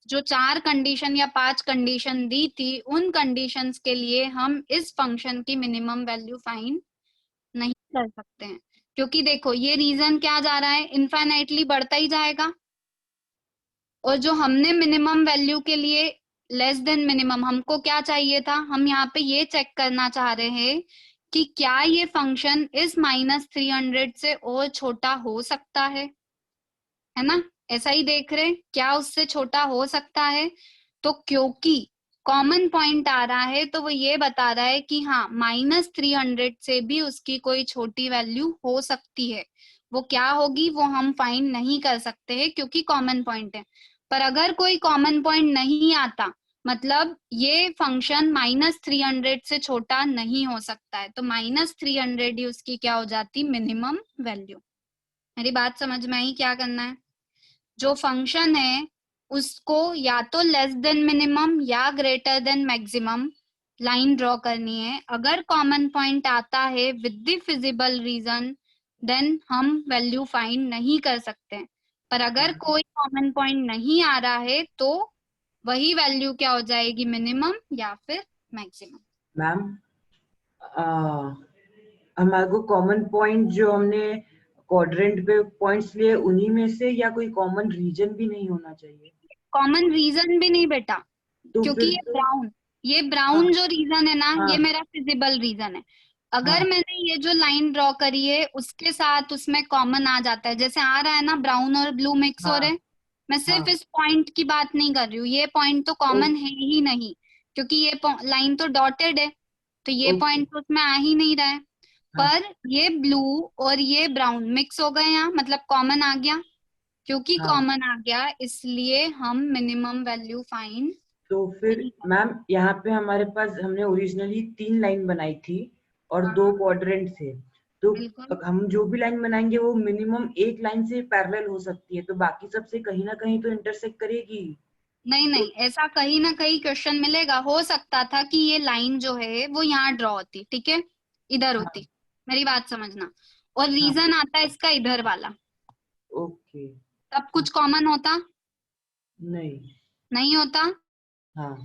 Speaker 1: जो 4 कंडीशन या 5 कंडीशन दी थी, उन कंडीशंस के लिए हम इस फंक्शन की मिनिमम वैल्यू फाइंड नहीं कर सकते हैं, क्योंकि देखो ये रीजन क्या जा रहा है, इनफाइनाइटली बढ़ता ही जाएगा। और जो हमने मिनिमम वैल्यू के लिए लेस देन मिनिमम, हमको क्या चाहिए था, हम यहाँ पे ये चेक करना चाह रहे हैं कि क्या ये फंक्शन इस -300 से और छोटा हो सकता है ना? ऐसा ही देख रहे, क्या उससे छोटा हो सकता है? तो क्योंकि कॉमन पॉइंट आ रहा है तो वो ये बता रहा है कि हाँ -300 से भी उसकी कोई छोटी वैल्यू हो सकती है। वो क्या होगी वो हम फाइंड नहीं कर सकते हैं क्योंकि कॉमन पॉइंट है। पर अगर कोई कॉमन पॉइंट नहीं आता, मतलब ये फंक्शन -300 से छोटा नहीं हो सकता है, तो -300 ही उसकी क्या हो जाती, मिनिमम वैल्यू। मेरी बात समझ में आई? क्या करना है, जो फंक्शन है उसको या तो लेस देन मिनिमम या greater than maximum line draw करनी है। अगर कॉमन पॉइंट आता है with the feasible region, then हम वैल्यू फाइंड नहीं कर सकते। पर अगर कोई कॉमन पॉइंट नहीं आ रहा है तो वही वैल्यू क्या हो जाएगी, मिनिमम या फिर मैक्सिमम।
Speaker 9: मैम हमारे को कॉमन पॉइंट जो हमने क्वाड्रेंट पे पॉइंट्स लिए उन्हीं में से, या कोई कॉमन रीजन भी नहीं होना चाहिए?
Speaker 1: कॉमन रीजन भी नहीं बेटा,
Speaker 9: तो
Speaker 1: क्योंकि
Speaker 9: फिर
Speaker 1: ये ब्राउन जो रीजन है ना, ये
Speaker 9: हाँ।
Speaker 1: मेरा फिजिबल रीजन है। अगर
Speaker 9: हाँ।
Speaker 1: मैंने ये जो लाइन ड्रॉ करी है उसके साथ उसमें कॉमन आ जाता है, जैसे आ रहा है ना ब्राउन और ब्लू मिक्स हो
Speaker 9: हाँ।
Speaker 1: रहे हैं, मैं सिर्फ
Speaker 9: हाँ।
Speaker 1: इस पॉइंट की बात नहीं कर रही हूँ, ये पॉइंट तो कॉमन है ही नहीं, क्योंकि ये लाइन तो डॉटेड है, तो ये
Speaker 9: ओके।
Speaker 1: पॉइंट तो उसमें आ ही नहीं रहा है।
Speaker 9: हाँ।
Speaker 1: पर ये ब्लू और ये ब्राउन मिक्स हो गए यहाँ, मतलब कॉमन आ गया, क्योंकि
Speaker 9: हाँ।
Speaker 1: कॉमन आ गया इसलिए हम मिनिमम वैल्यू फाइंड।
Speaker 9: तो फिर मैम यहाँ पे हमारे पास, हमने ओरिजिनली 3 लाइन बनाई थी और 2 क्वाड्रेंट थे, तो
Speaker 1: बिल्कुल
Speaker 9: हम जो भी लाइन बनाएंगे वो मिनिमम एक लाइन से पैरेलल हो सकती है, तो बाकी सबसे कहीं ना कहीं तो इंटरसेक्ट करेगी।
Speaker 1: नहीं नहीं, ऐसा कहीं ना कहीं क्वेश्चन मिलेगा। हो सकता था कि ये लाइन जो है वो यहाँ ड्रॉ होती, ठीक है, इधर
Speaker 9: हाँ।
Speaker 1: होती, मेरी बात समझना, और
Speaker 9: हाँ।
Speaker 1: रीजन आता है इसका इधर वाला,
Speaker 9: ओके।
Speaker 1: तब कुछ कॉमन होता
Speaker 9: नहीं।
Speaker 1: नहीं होता,
Speaker 9: हाँ,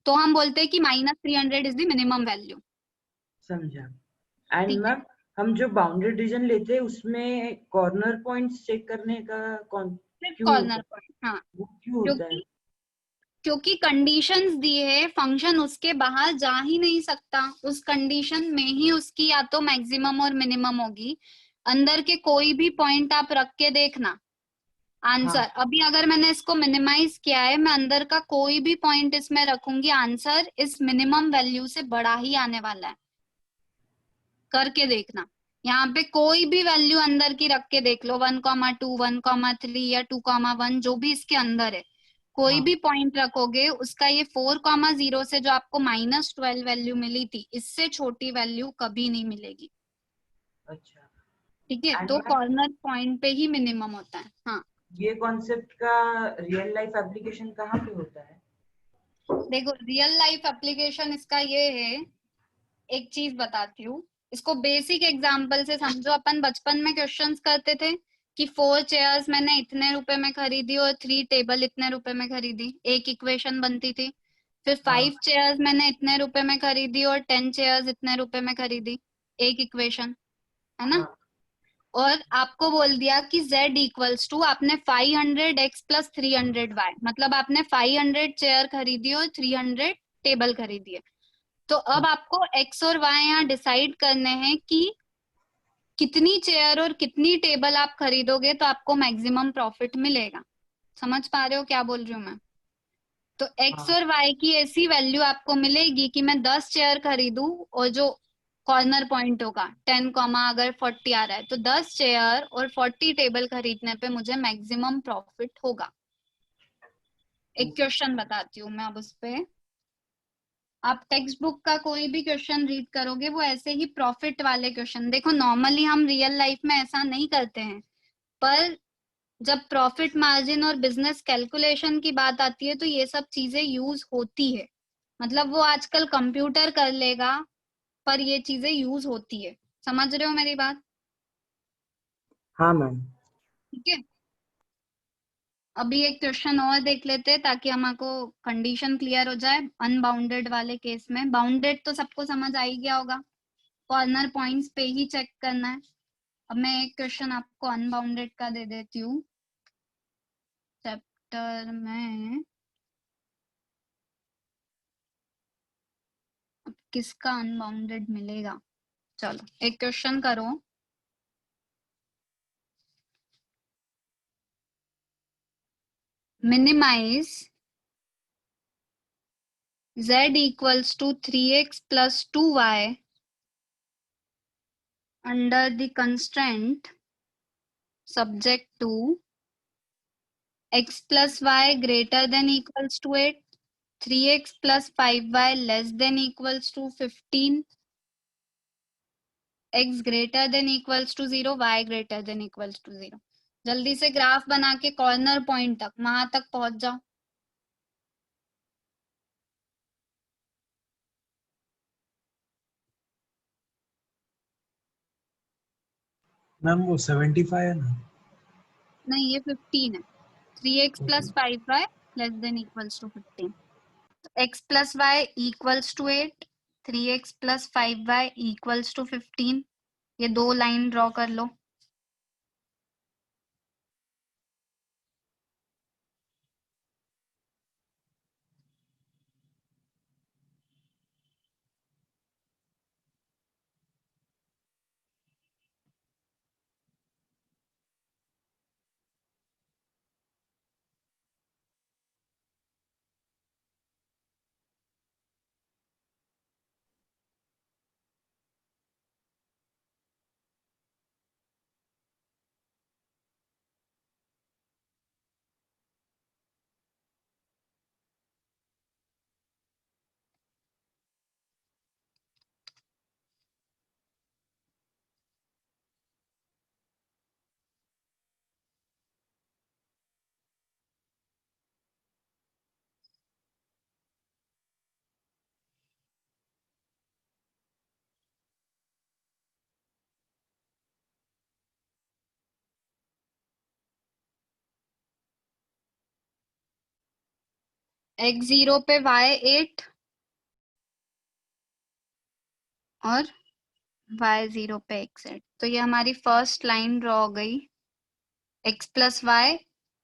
Speaker 1: तो हम बोलते हैं कि -300 इज द मिनिमम वैल्यू।
Speaker 9: समझा। एंड
Speaker 1: ठीक है,
Speaker 9: मैम हम जो बाउंडेड रीजन लेते हैं उसमें कॉर्नर पॉइंट्स चेक करने का
Speaker 1: सिर्फ
Speaker 9: क्यों होता
Speaker 1: कॉर्नर
Speaker 9: है?
Speaker 1: पॉइंट, हाँ,
Speaker 9: वो क्यों होता है?
Speaker 1: क्योंकि कंडीशंस दी है, फंक्शन उसके बाहर जा ही नहीं सकता, उस कंडीशन में ही उसकी या तो मैक्सिमम और मिनिमम होगी। अंदर के कोई भी पॉइंट आप रख के देखना आंसर,
Speaker 9: हाँ।
Speaker 1: अभी अगर मैंने इसको मिनिमाइज किया है, मैं अंदर का कोई भी पॉइंट इसमें रखूंगी, आंसर इस मिनिमम वैल्यू से बड़ा ही आने वाला है। करके देखना, यहाँ पे कोई भी वैल्यू अंदर की रख के देख लो, 1,2 1,3 या 2,1 जो भी इसके अंदर है, कोई
Speaker 9: हाँ।
Speaker 1: भी पॉइंट रखोगे उसका ये 4,0 से जो आपको -12 वैल्यू मिली थी, इससे छोटी वैल्यू कभी नहीं मिलेगी।
Speaker 9: अच्छा।
Speaker 1: ठीक है,
Speaker 9: एंड
Speaker 1: तो
Speaker 9: मैम
Speaker 1: कॉर्नर पॉइंट पे ही मिनिमम होता है। हाँ
Speaker 9: ये कॉन्सेप्ट का रियल लाइफ एप्लीकेशन कहाँ पे होता है?
Speaker 1: देखो, रियल लाइफ एप्लीकेशन इसका ये है, एक चीज बताती हूँ, इसको बेसिक एग्जांपल से समझो। अपन बचपन में क्वेश्चंस करते थे कि 4 चेयर्स मैंने इतने रुपए में खरीदी और 3 टेबल इतने रुपए में खरीदी, एक इक्वेशन बनती थी। फिर 5 चेयर्स मैंने इतने रुपए में खरीदी और 10 चेयर्स इतने रुपए में खरीदी, एक इक्वेशन, है ना? और आपको बोल दिया कि z इक्वल्स टू, आपने 500x + 300y, मतलब आपने 500 चेयर खरीदी और 300 टेबल खरीदी है। तो अब आपको x और y यहाँ डिसाइड करने हैं कि कितनी चेयर और कितनी टेबल आप खरीदोगे तो आपको मैक्सिमम प्रॉफिट मिलेगा। समझ पा रहे हो क्या बोल रही हूँ मैं? तो x और y की ऐसी वैल्यू आपको मिलेगी कि मैं 10 चेयर खरीदूं और जो कॉर्नर पॉइंट होगा 10, अगर 40 आ रहा है तो 10 चेयर और 40 टेबल खरीदने पे मुझे मैक्सिमम प्रॉफिट होगा। एक क्वेश्चन बताती हूँ मैं अब उस पे, आप टेक्स्ट बुक का कोई भी क्वेश्चन रीड करोगे वो ऐसे ही प्रॉफिट वाले क्वेश्चन, देखो नॉर्मली हम रियल लाइफ में ऐसा नहीं करते हैं, पर जब प्रॉफिट मार्जिन और बिजनेस कैलकुलेशन की बात आती है तो ये सब चीजें यूज होती है। मतलब वो आजकल कंप्यूटर कर लेगा पर ये चीजें यूज होती है। समझ रहे हो मेरी बात?
Speaker 9: हाँ मैम।
Speaker 1: ठीक है, अभी एक क्वेश्चन और देख लेते हैं ताकि हमको कंडीशन क्लियर हो जाए अनबाउंडेड वाले केस में। बाउंडेड तो सबको समझ आ ही गया होगा, कॉर्नर पॉइंट्स पे ही चेक करना है। अब मैं एक क्वेश्चन आपको अनबाउंडेड का दे देती हूँ चैप्टर में। अब किसका अनबाउंडेड मिलेगा? चलो एक क्वेश्चन करो। Minimise z equals to 3x plus 2y under the constraint subject to x plus y greater than equals to 8, 3x plus 5y less than equals to 15, x greater than equals to 0, y greater than equals to 0। जल्दी से graph बना के corner point तक वहां तक पहुंच जाओ।
Speaker 10: Ma'am वो 75 है ना?
Speaker 1: नहीं, ये 15 है। 3x plus 5y less than equals to 15। x plus y equals to 8, 3x plus 5y equals to 15। ये दो लाइन ड्रॉ कर लो। x0 पे y 8 और y0 पे x 8। तो ये हमारी फर्स्ट लाइन ड्रॉ हो गई। x plus y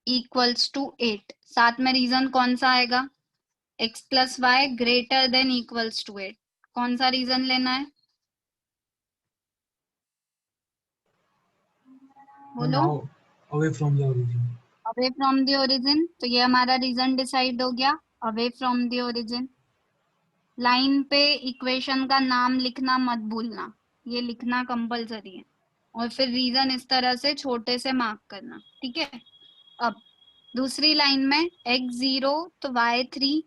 Speaker 1: equals to 8। साथ में रीजन कौन सा आएगा? x plus Y greater than equals to 8। कौन सा रीजन लेना है? बोलो।
Speaker 10: Away from the origin.
Speaker 1: Away from the origin. तो ये हमारा रीजन डिसाइड हो गया, away from the origin. Line पे इक्वेशन का नाम लिखना मत भूलना, ये लिखना कंपलसरी है। और फिर रीजन इस तरह से छोटे से मार्क करना, ठीक है। अब दूसरी लाइन में x0 तो y3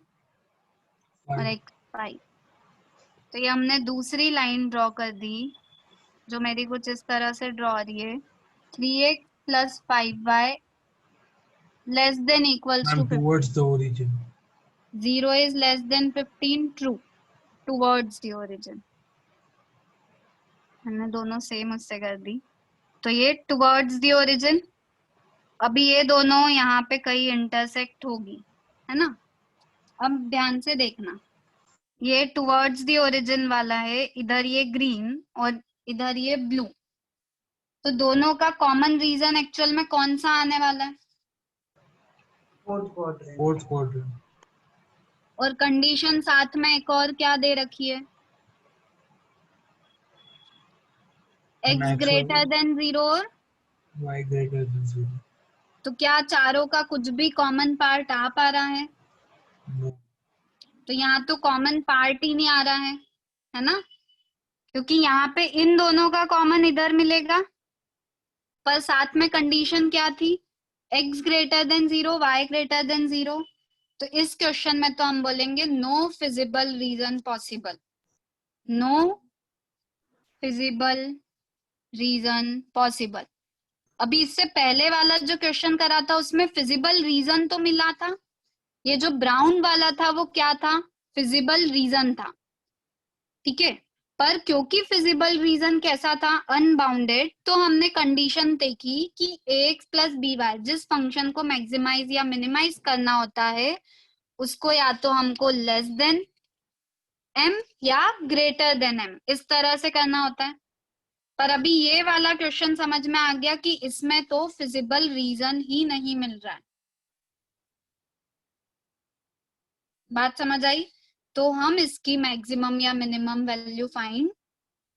Speaker 1: और x5। तो ये हमने दूसरी लाइन ड्रॉ कर दी जो मेरी कुछ इस तरह से ड्रॉ रही है। 3x plus 5y less than equals to 15।
Speaker 10: Towards the origin.
Speaker 1: 0 is less than 15, true, towards the origin। हमने दोनों सेम उससे कर दी, तो ये towards the origin। अभी ये दोनों यहाँ पे कहीं इंटरसेक्ट होगी, है ना। अब ध्यान से देखना, ये towards the origin वाला है, इधर ये ग्रीन और इधर ये ब्लू। तो दोनों का कॉमन रीजन एक्चुअल में कौन सा आने वाला है?
Speaker 10: Fourth quadrant.
Speaker 1: और कंडीशन साथ में एक और क्या दे रखी है? x ग्रेटर देन 0 और
Speaker 10: y ग्रेटर देन 0।
Speaker 1: तो क्या चारों का कुछ भी कॉमन पार्ट आ पा रहा है?
Speaker 10: नो।
Speaker 1: तो यहाँ तो कॉमन पार्ट ही नहीं आ रहा है ना, क्योंकि यहाँ पे इन दोनों का कॉमन इधर मिलेगा, पर साथ में कंडीशन क्या थी? x greater than 0, y greater than 0। तो इस क्वेश्चन में तो हम बोलेंगे no feasible region possible, no feasible region possible. अभी इससे पहले वाला जो क्वेश्चन करा था उसमें फिजिबल रीजन तो मिला था, ये जो ब्राउन वाला था वो क्या था? फिजिबल रीजन था, ठीक है। पर क्योंकि फिजिबल रीजन कैसा था, अनबाउंडेड, तो हमने कंडीशन देखी कि ax प्लस बी वाई, जिस फंक्शन को मैक्सिमाइज या मिनिमाइज करना होता है उसको या तो हमको लेस देन m या ग्रेटर देन m इस तरह से करना होता है। पर अभी ये वाला क्वेश्चन समझ में आ गया कि इसमें तो फिजिबल रीजन ही नहीं मिल रहा है। बात समझ आई? तो हम इसकी मैक्सिमम या मिनिमम वैल्यू फाइंड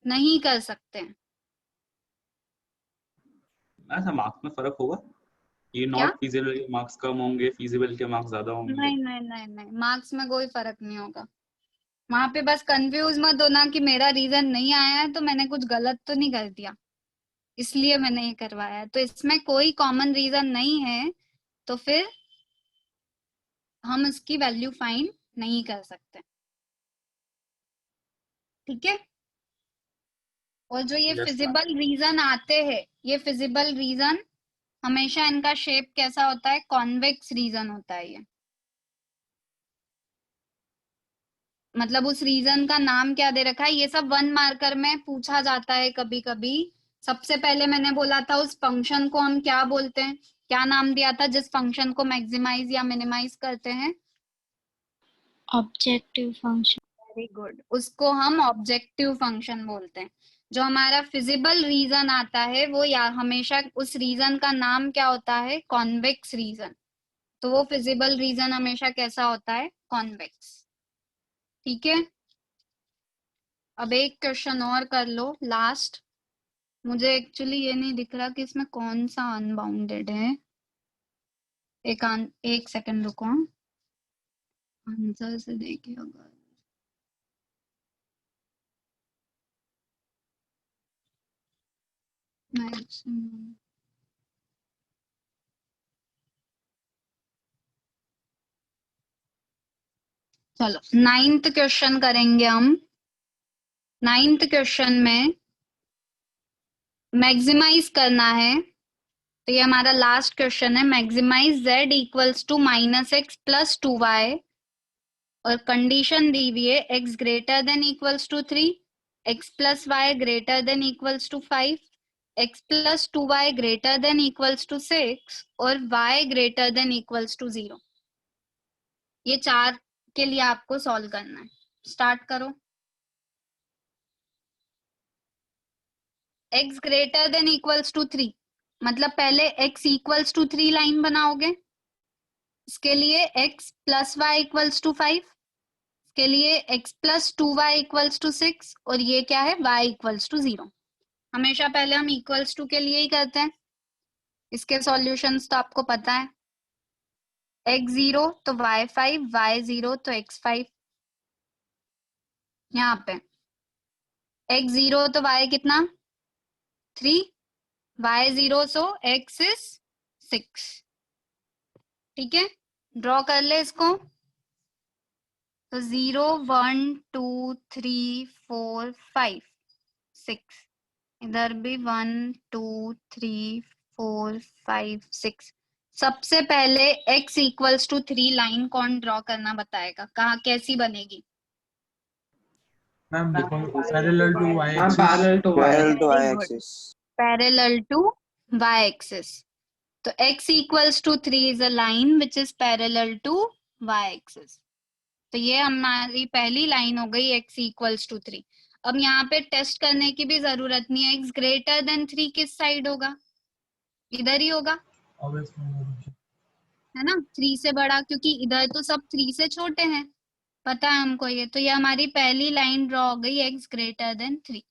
Speaker 1: नहीं कर सकते हैं।
Speaker 4: ऐसा मार्क्स में फर्क होगा? ये
Speaker 1: क्या?
Speaker 4: नॉट फीजिबल के मार्क्स कम होंगे, फीजिबल के मार्क्स ज्यादा होंगे?
Speaker 1: नहीं नहीं नहीं नहीं, मार्क्स में कोई फर्क नहीं होगा। वहां पे बस कंफ्यूज मत होना कि मेरा रीजन नहीं आया है तो मैंने कुछ गलत तो नहीं कर दिया, इसलिए मैंने ये करवाया। तो इसमें कोई कॉमन रीजन नहीं है, तो फिर हम इसकी वैल्यू फाइंड नहीं कर सकते। ठीक है? और जो ये
Speaker 4: Yes,
Speaker 1: फिजिबल रीजन आते हैं, ये फिजिबल रीजन हमेशा इनका शेप कैसा होता है, कॉन्वेक्स रीजन होता है ये। मतलब उस रीजन का नाम क्या दे रखा है, ये सब 1 मार्कर में पूछा जाता है कभी कभी। सबसे पहले मैंने बोला था उस फंक्शन को हम क्या बोलते हैं, क्या नाम दिया था जिस फंक्शन को मैक्सिमाइज या मिनिमाइज करते हैं?
Speaker 2: Objective function.
Speaker 1: वेरी गुड, उसको हम ऑब्जेक्टिव फंक्शन बोलते हैं। जो हमारा फिजिबल रीजन आता है वो या हमेशा उस रीजन का नाम क्या होता है, कॉन्वेक्स रीजन। तो वो फिजिबल रीजन हमेशा कैसा होता है, कॉन्वेक्स। ठीक है? अब एक क्वेश्चन और कर लो, लास्ट। मुझे एक्चुअली ये नहीं दिख रहा कि इसमें कौन सा अनबाउंडेड है। एक सेकंड रुको, आंसर से देखिए अगर। मैक्सिमम चलो 9th क्वेश्चन करेंगे हम। 9th क्वेश्चन में मैक्सिमाइज करना है, तो ये हमारा लास्ट क्वेश्चन है। Maximise z equals to -x plus 2y, और कंडीशन दी हुई है x greater than equals to 3, x plus Y greater than equals to 5, x plus 2y greater than equals to 6 और y greater than equals to 0। ये 4 के लिए आपको solve करना है। स्टार्ट करो। x greater than equals to 3, मतलब पहले x इक्वल्स टू 3 लाइन बनाओगे, इसके लिए x plus y equals to 5, इसके लिए x plus 2y equals to 6 और ये क्या है, y इक्वल्स टू 0। हमेशा पहले हम इक्वल्स टू के लिए ही करते हैं। इसके सॉल्यूशंस तो आपको पता है, x 0 तो y 5, y 0 तो x 5। यहाँ पे x 0 तो y कितना 3, y 0 सो x is 6। ठीक है, ड्रॉ कर ले इसको। तो 0 1 2 3 4 5 6, इधर भी 1 2 3 4 5 6। सबसे पहले x इक्वल्स टू 3 लाइन कौन ड्रॉ करना बताएगा, कहाँ कैसी बनेगी?
Speaker 10: मैम पैरेलल टू y
Speaker 7: हाँ,
Speaker 10: axis.
Speaker 7: Parallel to y.
Speaker 6: Parallel to
Speaker 1: Very
Speaker 6: y
Speaker 1: good.
Speaker 6: axis.
Speaker 1: Parallel to y axis. तो x equals to 3 is a line which is parallel to y axis. तो ये हमारी पहली लाइन हो गई x equals to 3। अब यहाँ पे टेस्ट करने की भी जरूरत नहीं है, x ग्रेटर देन 3 किस साइड होगा, इधर ही होगा,
Speaker 10: Away from origin.
Speaker 1: है ना, 3 से बड़ा, क्योंकि इधर तो सब 3 से छोटे हैं, पता है हमको ये। तो ये हमारी पहली लाइन ड्रॉ हो गई, x greater than 3।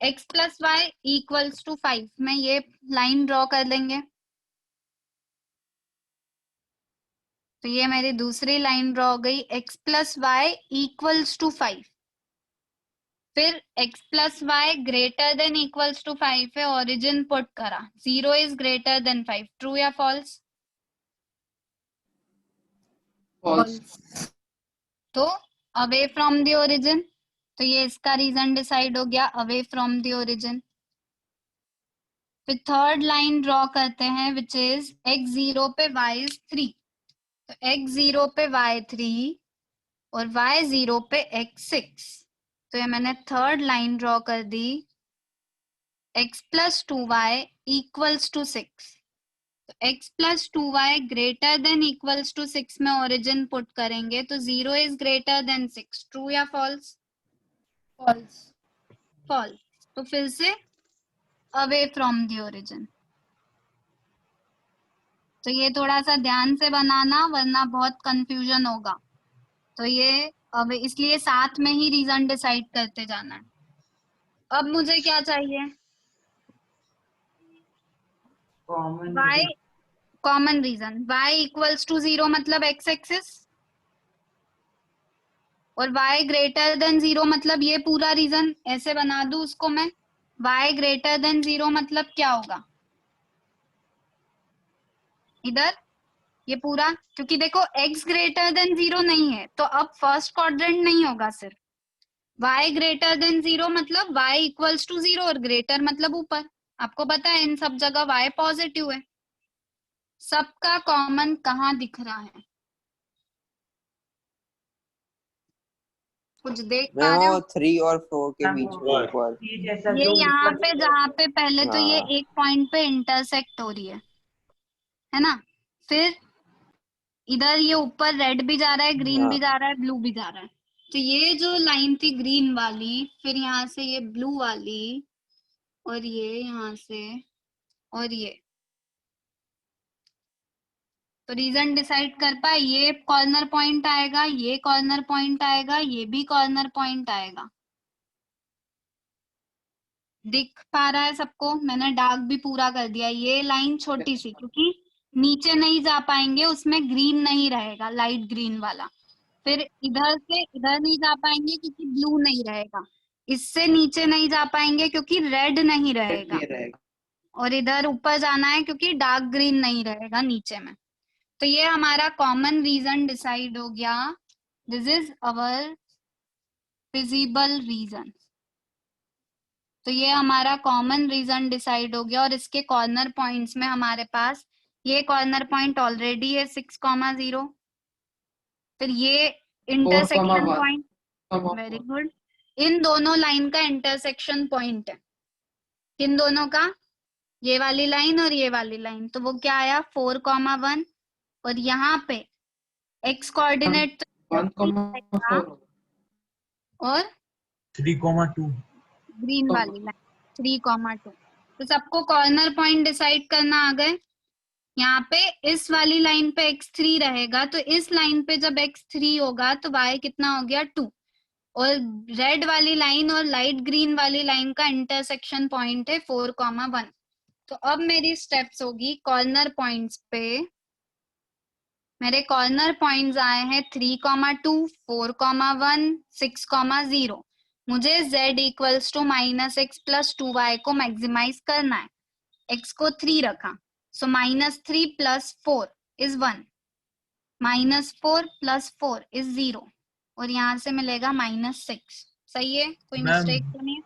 Speaker 1: x plus y equals to 5 में ये लाइन ड्रॉ कर लेंगे। तो ये मेरी दूसरी लाइन ड्रॉ हो गई, x plus y equals to 5। फिर x plus Y greater than equals to 5 है, ओरिजिन पुट करा, 0 इज ग्रेटर देन 5। ट्रू या फॉल्स?
Speaker 7: फॉल्स।
Speaker 1: तो अवे फ्रॉम द ओरिजिन, तो ये इसका रीजन डिसाइड हो गया, अवे फ्रॉम द ओरिजिन। फिर थर्ड लाइन ड्रॉ करते हैं विच इज x 0 पे y इज 3। तो x 0 पे y 3 और y 0 पे x 6। तो ये मैंने थर्ड लाइन ड्रॉ कर दी, x plus 2y equals to 6। तो x plus 2y greater than equals to 6 में ओरिजिन पुट करेंगे तो 0 इज ग्रेटर देन 6। ट्रू या फॉल्स?
Speaker 3: फॉल्स।
Speaker 1: फॉल्स। तो फिर से अवे फ्रॉम द ओरिजिन। तो ये थोड़ा सा ध्यान से बनाना वरना बहुत कंफ्यूजन होगा। तो ये अब इसलिए साथ में ही रीजन डिसाइड करते जाना है। अब मुझे क्या चाहिए? y common region. y equals to 0 मतलब x एक्सिस और y ग्रेटर देन 0 मतलब ये पूरा रीजन। ऐसे बना दूं उसको मैं, y ग्रेटर देन 0 मतलब क्या होगा इधर ये पूरा, क्योंकि देखो x ग्रेटर देन 0 नहीं है तो अब फर्स्ट क्वाड्रेंट नहीं होगा सिर्फ। y ग्रेटर देन 0 मतलब y इक्वल्स टू 0 और ग्रेटर मतलब ऊपर। आपको पता है इन सब जगह y पॉजिटिव है। सबका कॉमन कहाँ दिख रहा है? कुछ देख पा
Speaker 6: मैं
Speaker 1: रहे
Speaker 6: वो
Speaker 1: हो?
Speaker 6: 3 और 4 के बीच में
Speaker 4: और
Speaker 6: ऊपर।
Speaker 1: ये यहाँ पे जहाँ पे पहले तो ये
Speaker 6: हाँ।
Speaker 1: एक पॉइंट पे इंटरसेक्ट हो रही है ना। फिर इधर ये ऊपर रेड भी जा रहा है, ग्रीन
Speaker 6: हाँ।
Speaker 1: भी जा रहा है, ब्लू भी जा रहा है। तो ये जो लाइन थी ग्रीन वाली, फिर यहाँ से ये ब्लू वाली और ये यहाँ से और ये, तो रीजन डिसाइड कर पाए। ये कॉर्नर पॉइंट आएगा, ये कॉर्नर पॉइंट आएगा, ये भी कॉर्नर पॉइंट आएगा। दिख पा रहा है सबको? मैंने डार्क भी पूरा कर दिया। ये लाइन छोटी सी क्योंकि नीचे नहीं जा पाएंगे, उसमें ग्रीन नहीं रहेगा, लाइट ग्रीन वाला। फिर इधर से इधर नहीं जा पाएंगे क्योंकि ब्लू नहीं रहेगा। इससे नीचे नहीं जा पाएंगे क्योंकि रेड नहीं रहेगा। और इधर ऊपर जाना है क्योंकि डार्क ग्रीन नहीं रहेगा नीचे में। तो ये हमारा कॉमन रीजन डिसाइड हो गया। This is our feasible region. तो ये हमारा कॉमन रीजन डिसाइड हो गया और इसके कॉर्नर पॉइंट्स में हमारे पास ये कॉर्नर पॉइंट ऑलरेडी है 6,0। फिर ये इंटरसेक्शन
Speaker 7: 4,1.
Speaker 1: Point, very good. इन दोनों लाइन का इंटरसेक्शन पॉइंट है। किन दोनों का? ये वाली लाइन और ये वाली लाइन। तो वो क्या आया 4,1 और यहाँ पे x कोऑर्डिनेट
Speaker 7: 1,4.
Speaker 1: और
Speaker 10: 3,2
Speaker 1: ग्रीन वाली लाइन 3,2। तो सबको कॉर्नर पॉइंट डिसाइड करना आ गए। यहाँ पे इस वाली लाइन पे x3 रहेगा तो इस लाइन पे जब x3 होगा तो y कितना हो गया 2। और रेड वाली लाइन और लाइट ग्रीन वाली लाइन का इंटरसेक्शन पॉइंट है 4,1। तो अब मेरी स्टेप्स होगी कॉर्नर पॉइंट्स पे। मेरे कॉर्नर पॉइंट्स आए हैं 3,2, 4,1, 6,0। मुझे z equals to -x plus 2y को मैक्सिमाइज करना है। x को 3 रखा, so -3 plus 4 is 1, -4 plus 4 is 0 और यहाँ से मिलेगा -6। सही है? कोई
Speaker 10: मैम,
Speaker 1: मिस्टेक तो नहीं है?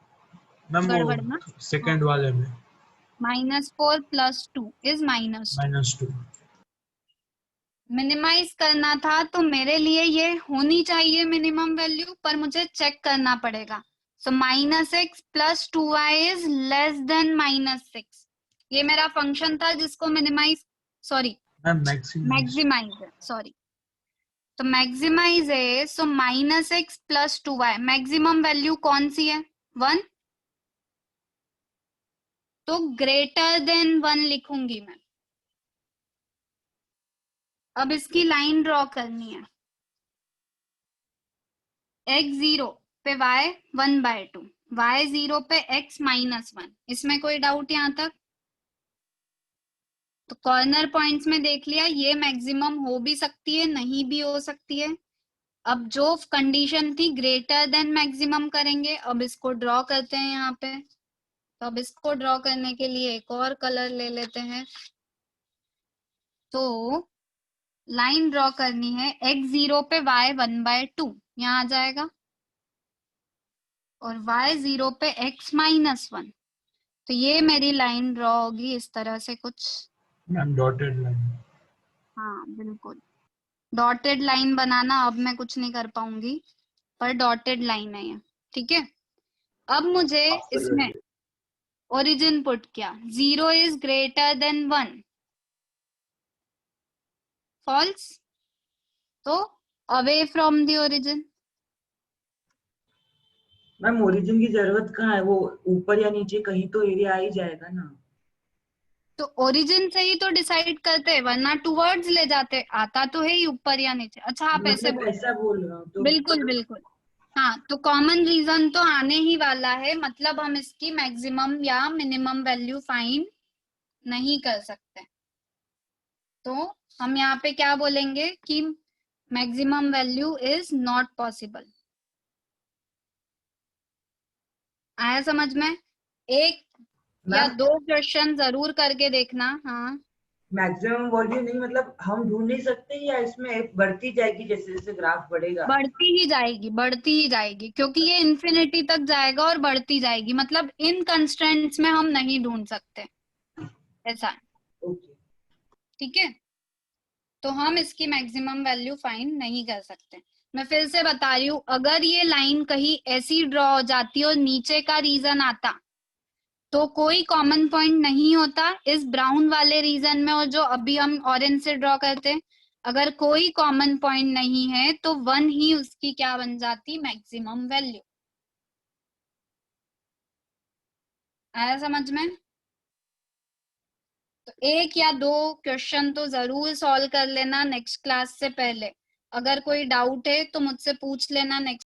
Speaker 10: मैम
Speaker 1: गड़बड़ ना?
Speaker 10: वो सेकंड वाले में
Speaker 1: -4 प्लस 2 इज -2।
Speaker 10: -2।
Speaker 1: मिनिमाइज करना था तो मेरे लिए ये होनी चाहिए मिनिमम वैल्यू, पर मुझे चेक करना पड़ेगा। So -x plus 2y is less than -6। ये मेरा फंक्शन था जिसको minimise, sorry
Speaker 10: ma'am maximise
Speaker 1: maximise है, सॉरी। तो मैक्सिमाइज है, so -x plus 2y। Maximum value कौन सी है? 1। तो ग्रेटर देन 1 लिखूंगी मैं। अब इसकी लाइन ड्रॉ करनी है। x 0 पे y 1/2, y 0 पे x -1। इसमें कोई डाउट यहाँ तक? तो कॉर्नर पॉइंट्स में देख लिया, ये मैक्सिमम हो भी सकती है, नहीं भी हो सकती है। अब जो कंडीशन थी ग्रेटर देन मैक्सिमम करेंगे। अब इसको ड्रॉ करते हैं यहाँ पे। तो अब इसको ड्रॉ करने के लिए एक और कलर ले लेते हैं। तो लाइन ड्रॉ करनी है x 0 पे y 1/2 यहाँ आ जाएगा और y 0 पे x -1। तो ये मेरी लाइन ड्रॉ होगी इस तरह से कुछ।
Speaker 10: Ma'am dotted line.
Speaker 1: हाँ बिल्कुल, डॉटेड लाइन बनाना अब मैं कुछ नहीं कर पाऊंगी, पर डॉटेड लाइन है ये। ठीक है, अब मुझे इसमें ओरिजिन पुट किया, 0 इज ग्रेटर देन 1, फॉल्स, तो away from the origin.
Speaker 9: Ma'am origin की जरूरत कहाँ है, वो ऊपर या नीचे कहीं तो एरिया आ ही जाएगा ना।
Speaker 1: तो ओरिजिन से ही तो डिसाइड करते हैं, वरना टूवर्ड्स ले जाते, आता तो है ही ऊपर या नीचे। अच्छा आप ऐसे
Speaker 9: मतलब ऐसा बोल रहा हूँ तो
Speaker 1: बिल्कुल बिल्कुल, हाँ, तो कॉमन रीजन तो आने ही वाला है, मतलब हम इसकी मैक्सिमम या मिनिमम वैल्यू फाइंड नहीं कर सकते। तो हम यहाँ पे क्या बोलेंगे कि maximum value is not possible. आया समझ में? एक या
Speaker 9: मैम
Speaker 1: 2 क्वेश्चन जरूर करके देखना। हाँ,
Speaker 9: मैक्सिमम वैल्यू नहीं, मतलब हम ढूंढ नहीं सकते या इसमें बढ़ती जाएगी जैसे जैसे ग्राफ बढ़ेगा?
Speaker 1: बढ़ती ही जाएगी, बढ़ती ही जाएगी, क्योंकि ये इन्फिनिटी तक जाएगा और बढ़ती जाएगी, मतलब इन कंस्ट्रेंट्स में हम नहीं ढूंढ सकते, ऐसा है।
Speaker 9: ओके।
Speaker 1: ठीक है, तो हम इसकी मैक्सिमम वैल्यू फाइंड नहीं कर सकते। मैं फिर से बता रही हूँ, अगर ये लाइन कहीं ऐसी ड्रॉ हो जाती और नीचे का रीजन आता तो कोई कॉमन पॉइंट नहीं होता इस ब्राउन वाले रीजन में, और जो अभी हम ऑरेंज से ड्रॉ करते हैं, अगर कोई कॉमन पॉइंट नहीं है तो 1 ही उसकी क्या बन जाती, मैक्सिमम वैल्यू। आया समझ में? तो 1 या 2 क्वेश्चन तो जरूर सॉल्व कर लेना नेक्स्ट क्लास से पहले। अगर कोई डाउट है तो मुझसे पूछ लेना नेक्स्ट